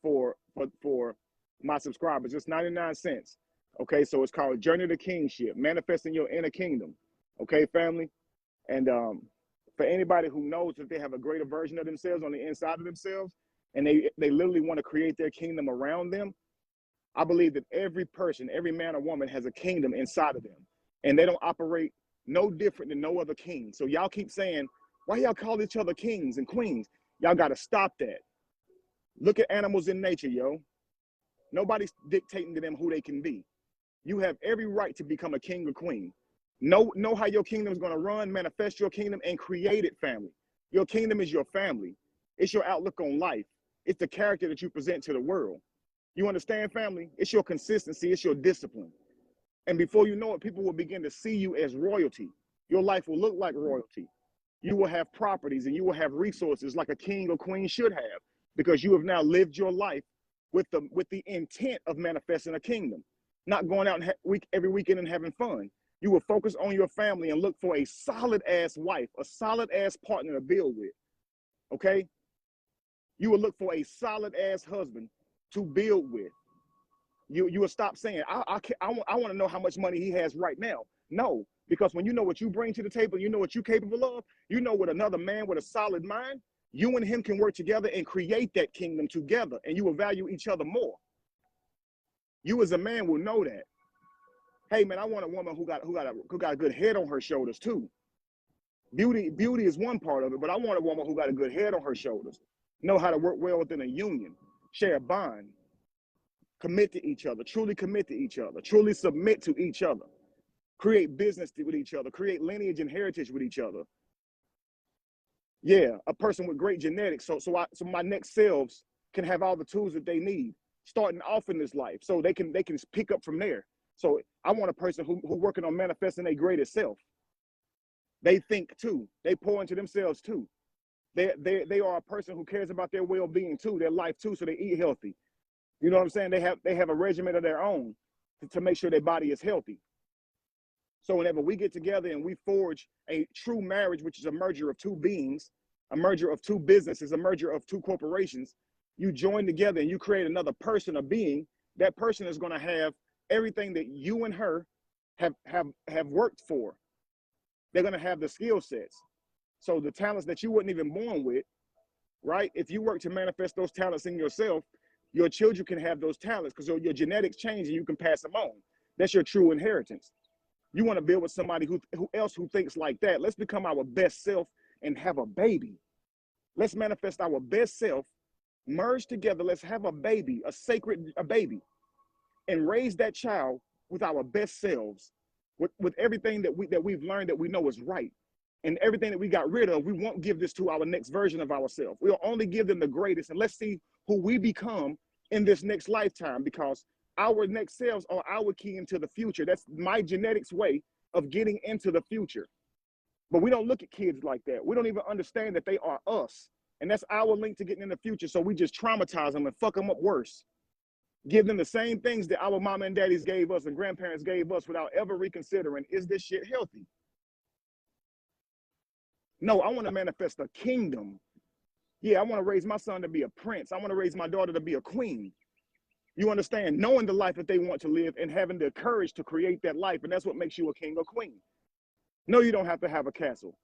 my subscribers. Just 99 cents. Okay, so it's called Journey to Kingship, Manifesting Your Inner Kingdom. Okay, family. And for anybody who knows that they have a greater version of themselves on the inside of themselves, and they literally want to create their kingdom around them, I believe that every person, every man or woman has a kingdom inside of them, and they don't operate no different than no other king. So y'all keep saying, why y'all call each other kings and queens? Y'all got to stop that. Look at animals in nature, yo. Nobody's dictating to them who they can be. You have every right to become a king or queen. Know how your kingdom is going to run, manifest your kingdom, and create it, family. Your kingdom is your family. It's your outlook on life. It's the character that you present to the world. You understand, family? It's your consistency. It's your discipline. And before you know it, people will begin to see you as royalty. Your life will look like royalty. You will have properties and you will have resources like a king or queen should have, because you have now lived your life with the intent of manifesting a kingdom, not going out every weekend and having fun. You will focus on your family and look for a solid ass wife, a solid ass partner to build with. Okay? You will look for a solid ass husband to build with. You will stop saying, I want to know how much money he has right now. No, because when you know what you bring to the table, you know what you're capable of, you know what another man with a solid mind, You and him can work together and create that kingdom together, and you will value each other more. You as a man will know that. Hey man, I want a woman who got a good head on her shoulders too. Beauty is one part of it, but I want a woman who got a good head on her shoulders, know how to work well within a union, share a bond, commit to each other, truly commit to each other, truly submit to each other, create business with each other, create lineage and heritage with each other. Yeah, a person with great genetics, so my next selves can have all the tools that they need starting off in this life, so they can pick up from there. So I want a person who working on manifesting their greatest self. They think too. They pour into themselves too. They are a person who cares about their well-being too, their life too, so they eat healthy. You know what I'm saying? They have a regimen of their own to make sure their body is healthy. So whenever we get together and we forge a true marriage, which is a merger of two beings, a merger of two businesses, a merger of two corporations, you join together and you create another person, a being. That person is going to have everything that you and her have worked for. They're going to have the skill sets. So the talents that you weren't even born with, right? If you work to manifest those talents in yourself, your children can have those talents because your genetics change and you can pass them on. That's your true inheritance. You want to build with somebody who else thinks like that. Let's become our best self and have a baby. Let's manifest our best self, merge together. Let's have a baby, a baby, and raise that child with our best selves, with everything that we've learned that we know is right. And everything that we got rid of, we won't give this to our next version of ourselves. We'll only give them the greatest, and let's see who we become in this next lifetime, because our next selves are our key into the future. That's my genetics way of getting into the future. But we don't look at kids like that. We don't even understand that they are us. And that's our link to getting in the future. So we just traumatize them and fuck them up worse. Give them the same things that our mama and daddies gave us and grandparents gave us without ever reconsidering, is this shit healthy? No, I want to manifest a kingdom. Yeah, I want to raise my son to be a prince. I want to raise my daughter to be a queen. You understand? Knowing the life that they want to live and having the courage to create that life. And that's what makes you a king or queen. No, you don't have to have a castle.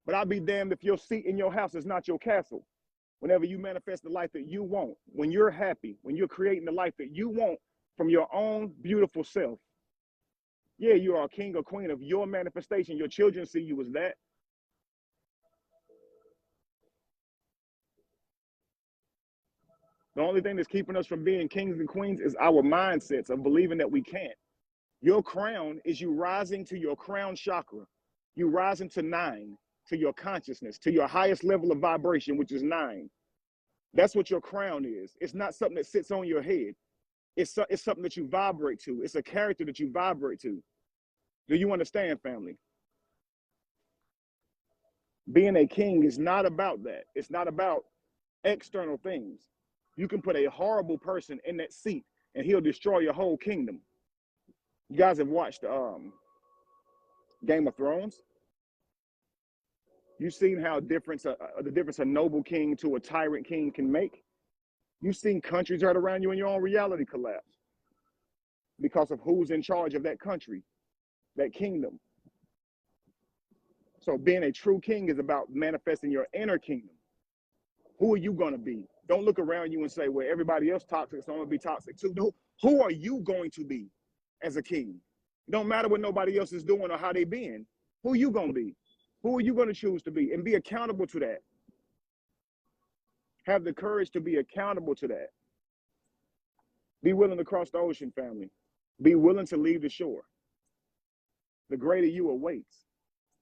But I'll be damned if your seat in your house is not your castle. Whenever you manifest the life that you want, when you're happy, when you're creating the life that you want from your own beautiful self. Yeah, you are a king or queen of your manifestation. Your children see you as that. The only thing that's keeping us from being kings and queens is our mindsets of believing that we can't. Your crown is you rising to your crown chakra. You rising to 9, to your consciousness, to your highest level of vibration, which is 9. That's what your crown is. It's not something that sits on your head. It's something that you vibrate to. It's a character that you vibrate to. Do you understand, family? Being a king is not about that. It's not about external things. You can put a horrible person in that seat and he'll destroy your whole kingdom. You guys have watched Game of Thrones? You've seen how the difference a noble king to a tyrant king can make? You've seen countries right around you and your own reality collapse because of who's in charge of that country, that kingdom. So being a true king is about manifesting your inner kingdom. Who are you going to be? Don't look around you and say, well, everybody else toxic, so I'm going to be toxic too. No, who are you going to be as a king? It don't matter what nobody else is doing or how they been. Who are you going to be? Who are you going to choose to be? And be accountable to that. Have the courage to be accountable to that. Be willing to cross the ocean, family. Be willing to leave the shore. The greater you awaits.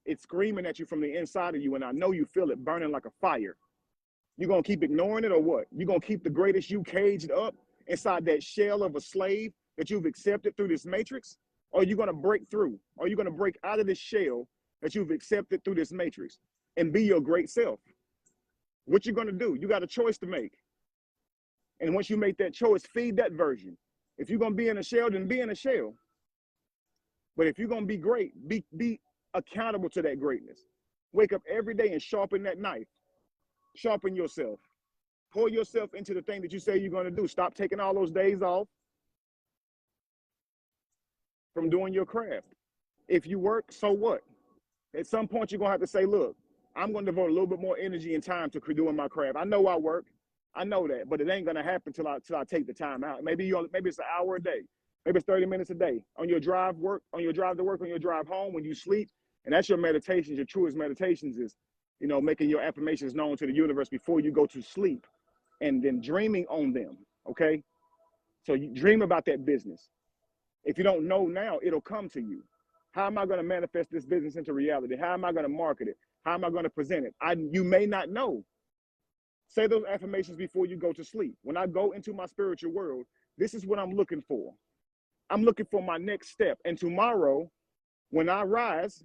It's screaming at you from the inside of you, and I know you feel it burning like a fire. You gonna keep ignoring it or what? You gonna keep the greatest you caged up inside that shell of a slave that you've accepted through this matrix? Or are you gonna break through? Or are you gonna break out of this shell that you've accepted through this matrix and be your great self? What you gonna do? You got a choice to make. And once you make that choice, feed that version. If you're gonna be in a shell, then be in a shell. But if you're gonna be great, be accountable to that greatness. Wake up every day and sharpen that knife. Sharpen yourself. Pour yourself into the thing that you say you're going to do. Stop taking all those days off from doing your craft. If you work, so what? At some point, you're going to have to say, look, I'm going to devote a little bit more energy and time to doing my craft. I know I work. I know that, but it ain't going to happen till I take the time out. Maybe it's an hour a day. Maybe it's 30 minutes a day on your drive to work, on your drive home, when you sleep. And that's your meditations. Your truest meditations is, making your affirmations known to the universe before you go to sleep, and then dreaming on them. Okay. So you dream about that business. If you don't know now, it'll come to you. How am I going to manifest this business into reality? How am I going to market it? How am I going to present it? You may not know. Say those affirmations before you go to sleep. When I go into my spiritual world, this is what I'm looking for. I'm looking for my next step. And tomorrow, when I rise,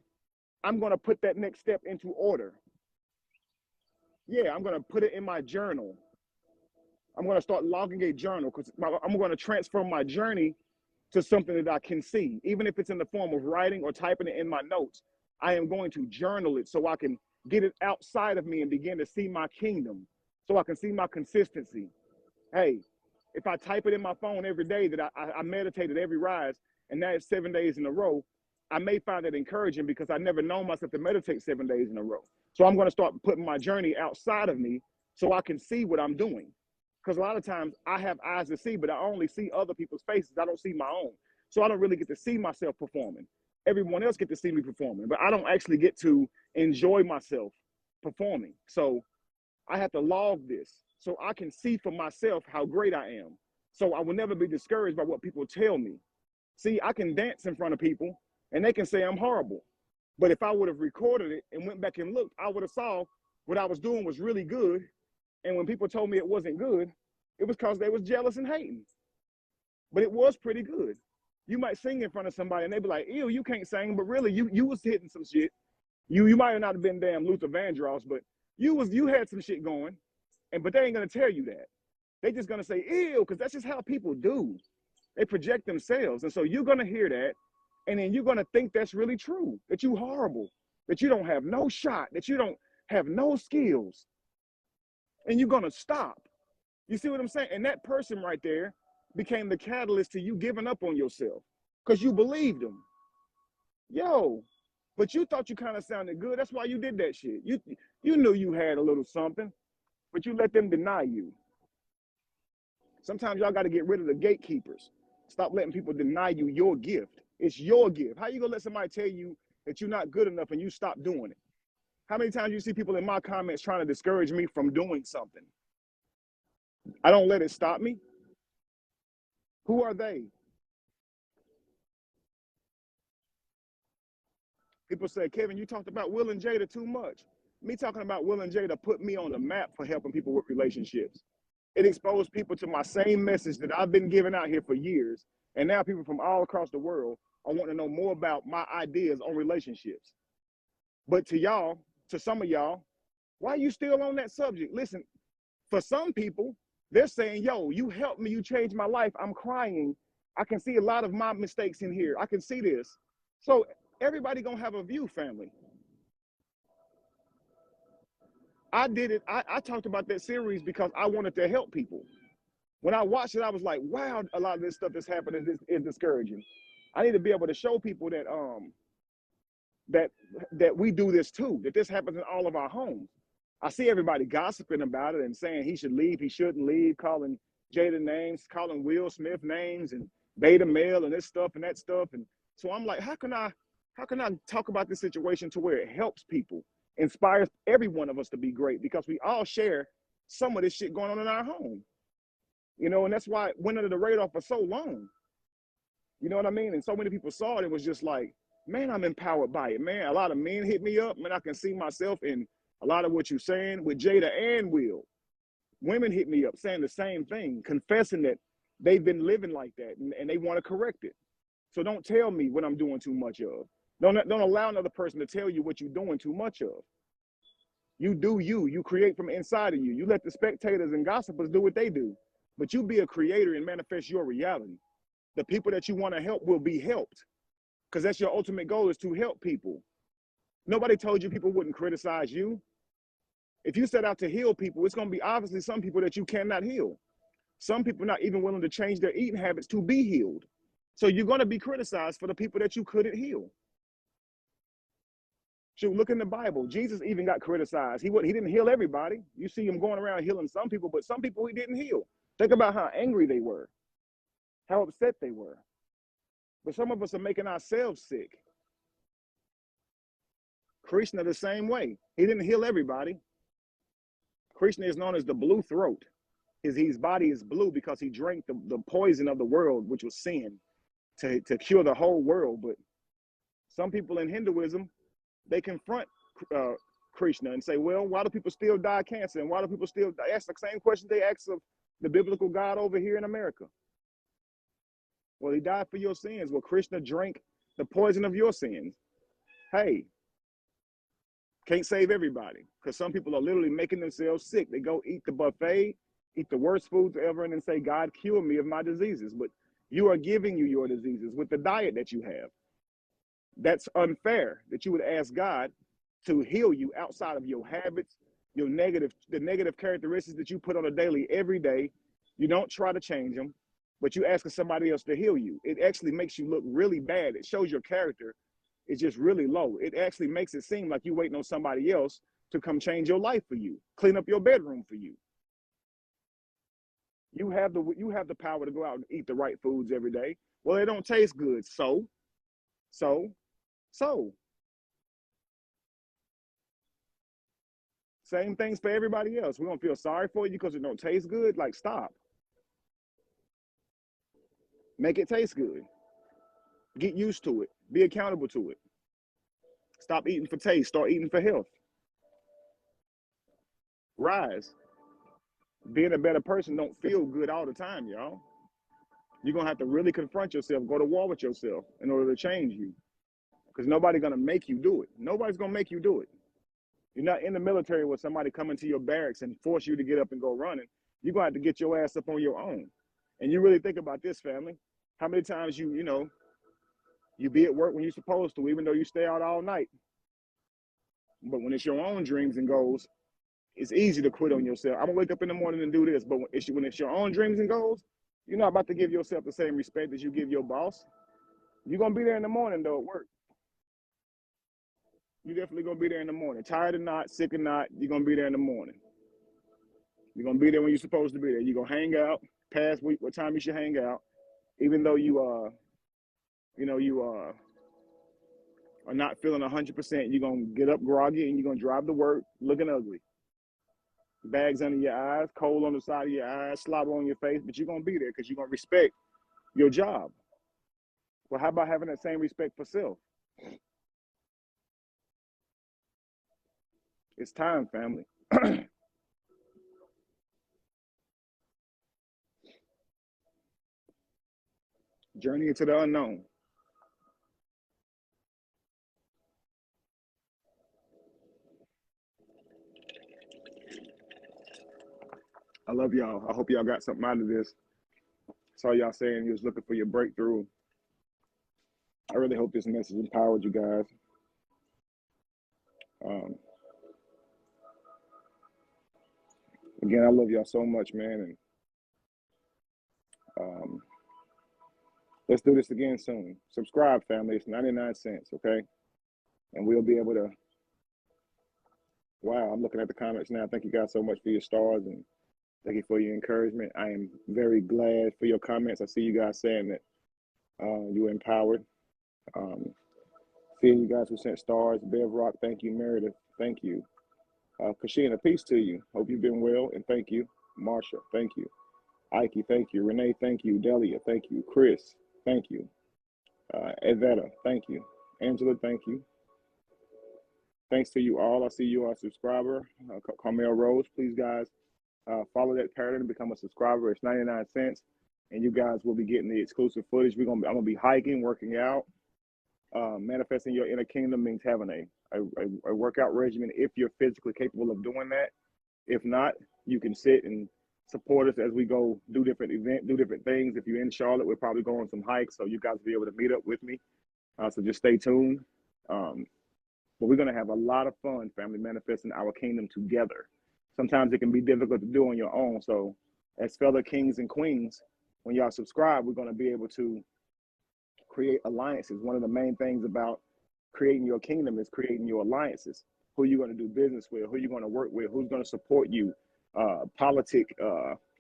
I'm going to put that next step into order. Yeah, I'm going to put it in my journal. I'm going to start logging a journal, because I'm going to transform my journey to something that I can see. Even if it's in the form of writing or typing it in my notes, I am going to journal it so I can get it outside of me and begin to see my kingdom, so I can see my consistency. Hey, if I type it in my phone every day that I meditated every rise, and now it's 7 days in a row, I may find it encouraging because I never known myself to meditate 7 days in a row. So I'm going to start putting my journey outside of me so I can see what I'm doing. Because a lot of times I have eyes to see, but I only see other people's faces. I don't see my own. So I don't really get to see myself performing. Everyone else get to see me performing, but I don't actually get to enjoy myself performing. So I have to log this so I can see for myself how great I am. So I will never be discouraged by what people tell me. See, I can dance in front of people and they can say I'm horrible. But if I would have recorded it and went back and looked, I would have saw what I was doing was really good. And when people told me it wasn't good, it was because they was jealous and hating. But it was pretty good. You might sing in front of somebody and they be like, ew, you can't sing, but really you was hitting some shit. You might have not have been damn Luther Vandross, but you had some shit going. But they ain't gonna tell you that. They just gonna say, ew, because that's just how people do. They project themselves. And so you're gonna hear that, and then you're gonna think that's really true, that you horrible, that you don't have no shot, that you don't have no skills. And you're gonna stop. You see what I'm saying? And that person right there became the catalyst to you giving up on yourself, because you believed them. Yo, but you thought you kind of sounded good. That's why you did that shit. You knew you had a little something, but you let them deny you. Sometimes y'all got to get rid of the gatekeepers. Stop letting people deny you your gift. It's your gift. How you gonna let somebody tell you that you're not good enough and you stop doing it? How many times you see people in my comments trying to discourage me from doing something? I don't let it stop me. Who are they? People say, Kevin, you talked about Will and Jada too much. Me talking about Will and Jada put me on the map for helping people with relationships. It exposed people to my same message that I've been giving out here for years. And now people from all across the world are wanting to know more about my ideas on relationships. But to y'all, to some of y'all, why are you still on that subject? Listen, for some people, they're saying, yo, you helped me, you changed my life. I'm crying. I can see a lot of my mistakes in here. I can see this. So everybody gonna have a view, family. I did it. I talked about that series because I wanted to help people. When I watched it, I was like, wow, a lot of this stuff that's happening is discouraging. I need to be able to show people that that we do this too, that this happens in all of our homes. I see everybody gossiping about it and saying he should leave, he shouldn't leave, calling Jada names, calling Will Smith names, and beta male and this stuff and that stuff. And so I'm like, how can I talk about this situation to where it helps people, inspires every one of us to be great, because we all share some of this shit going on in our home. And that's why it went under the radar for so long. You know what I mean? And so many people saw it, it was just like, man, I'm empowered by it, man. A lot of men hit me up, man. I can see myself in a lot of what you're saying with Jada and Will. Women hit me up saying the same thing, confessing that they've been living like that and they want to correct it. So don't tell me what I'm doing too much of. Don't allow another person to tell you what you're doing too much of. You do you. You create from inside of you. You let the spectators and gossipers do what they do. But you be a creator and manifest your reality. The people that you want to help will be helped, because that's your ultimate goal, is to help people. Nobody told you people wouldn't criticize you. If you set out to heal people, it's going to be obviously some people that you cannot heal. Some people not even willing to change their eating habits to be healed. So you're going to be criticized for the people that you couldn't heal. Shoot, look in the Bible. Jesus even got criticized. He didn't heal everybody. You see him going around healing some people, but some people he didn't heal. Think about how angry they were, how upset they were. But some of us are making ourselves sick. Krishna the same way. He didn't heal everybody. Krishna is known as the blue throat. His body is blue because he drank the poison of the world, which was sin, to cure the whole world. But some people in Hinduism, they confront Krishna and say, well, why do people still die of cancer? And why do people still die? Ask the same question they ask of the biblical God over here in America. Well, he died for your sins. Well, Krishna drank the poison of your sins. Hey, can't save everybody, because some people are literally making themselves sick. They go eat the buffet, eat the worst foods ever, and then say, God, cure me of my diseases. But you are giving you your diseases with the diet that you have. That's unfair that you would ask God to heal you outside of your habits, the negative characteristics that you put on a daily, every day. You don't try to change them, but you asking somebody else to heal you. It actually makes you look really bad. It shows your character is just really low. It actually makes it seem like you're waiting on somebody else to come change your life for you, clean up your bedroom for you. You have the power to go out and eat the right foods every day. Well, it don't taste good. So. Same things for everybody else. We're gonna feel sorry for you because it don't taste good. Like, stop. Make it taste good. Get used to it. Be accountable to it. Stop eating for taste. Start eating for health. Rise. Being a better person don't feel good all the time, y'all. You're going to have to really confront yourself, go to war with yourself in order to change you. Because nobody's going to make you do it. Nobody's going to make you do it. You're not in the military with somebody coming to your barracks and force you to get up and go running. You're going to have to get your ass up on your own. And you really think about this, family. How many times you be at work when you're supposed to, even though you stay out all night. But when it's your own dreams and goals, it's easy to quit on yourself. I'm gonna wake up in the morning and do this, but when it's your own dreams and goals, you're not about to give yourself the same respect as you give your boss. You're gonna be there in the morning though at work. You're definitely gonna be there in the morning. Tired or not, sick or not, you're gonna be there in the morning. You're gonna be there when you're supposed to be there. You're gonna hang out past what time you should hang out, even though you are not feeling 100%. You're gonna get up groggy and you're gonna drive to work looking ugly. Bags under your eyes, coal on the side of your eyes, slobber on your face, but you're gonna be there because you're gonna respect your job. Well, how about having that same respect for self? It's time, family. Journey into the unknown. I love y'all. I hope y'all got something out of this. Saw y'all saying you was looking for your breakthrough. I really hope this message empowered you guys. Again, I love y'all so much, man. And let's do this again soon. Subscribe, family. It's 99 cents, okay? And we'll be able to. Wow, I'm looking at the comments now. Thank you guys so much for your stars and thank you for your encouragement. I am very glad for your comments. I see you guys saying that you were empowered. Seeing you guys who sent stars. Bev Rock, thank you. Meredith, thank you. Kashina, peace to you. Hope you've been well, and thank you. Marsha, thank you. Ike, thank you. Renee, thank you. Delia, thank you. Chris, thank you. Evetta, thank you. Angela, thank you. Thanks to you all. I see you are a subscriber. Carmel Rose, please, guys, follow that pattern and become a subscriber. It's 99 cents, and you guys will be getting the exclusive footage. I'm gonna be hiking, working out. Manifesting your inner kingdom means having a workout regimen if you're physically capable of doing that. If not, you can sit and support us as we go do different events, do different things. If you're in Charlotte, we'll probably go on some hikes, so you guys will be able to meet up with me. So just stay tuned. But we're going to have a lot of fun, family, manifesting our kingdom together. Sometimes it can be difficult to do on your own. So as fellow kings and queens, when y'all subscribe, we're going to be able to create alliances. One of the main things about creating your kingdom is creating your alliances. Who you're going to do business with, who you're going to work with, who's going to support you,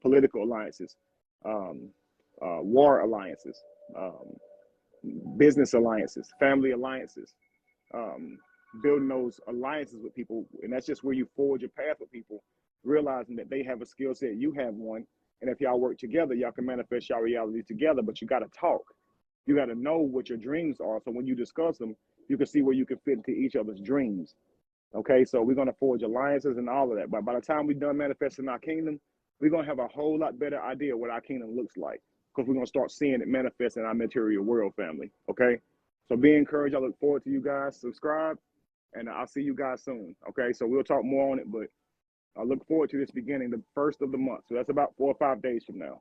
political alliances, war alliances, business alliances, family alliances, building those alliances with people. And that's just where you forge a path with people, realizing that they have a skill set, you have one. And if y'all work together, y'all can manifest y'all reality together, but you got to talk. You got to know what your dreams are. So when you discuss them, you can see where you can fit into each other's dreams. Okay, so we're going to forge alliances and all of that. But by the time we're done manifesting our kingdom, we're going to have a whole lot better idea what our kingdom looks like, because we're going to start seeing it manifest in our material world, family. Okay, so be encouraged. I look forward to you guys. Subscribe, and I'll see you guys soon. Okay, so we'll talk more on it, but I look forward to this beginning, the first of the month. So that's about 4 or 5 days from now.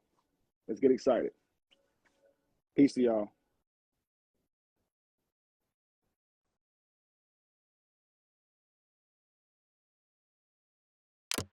Let's get excited. Peace to y'all.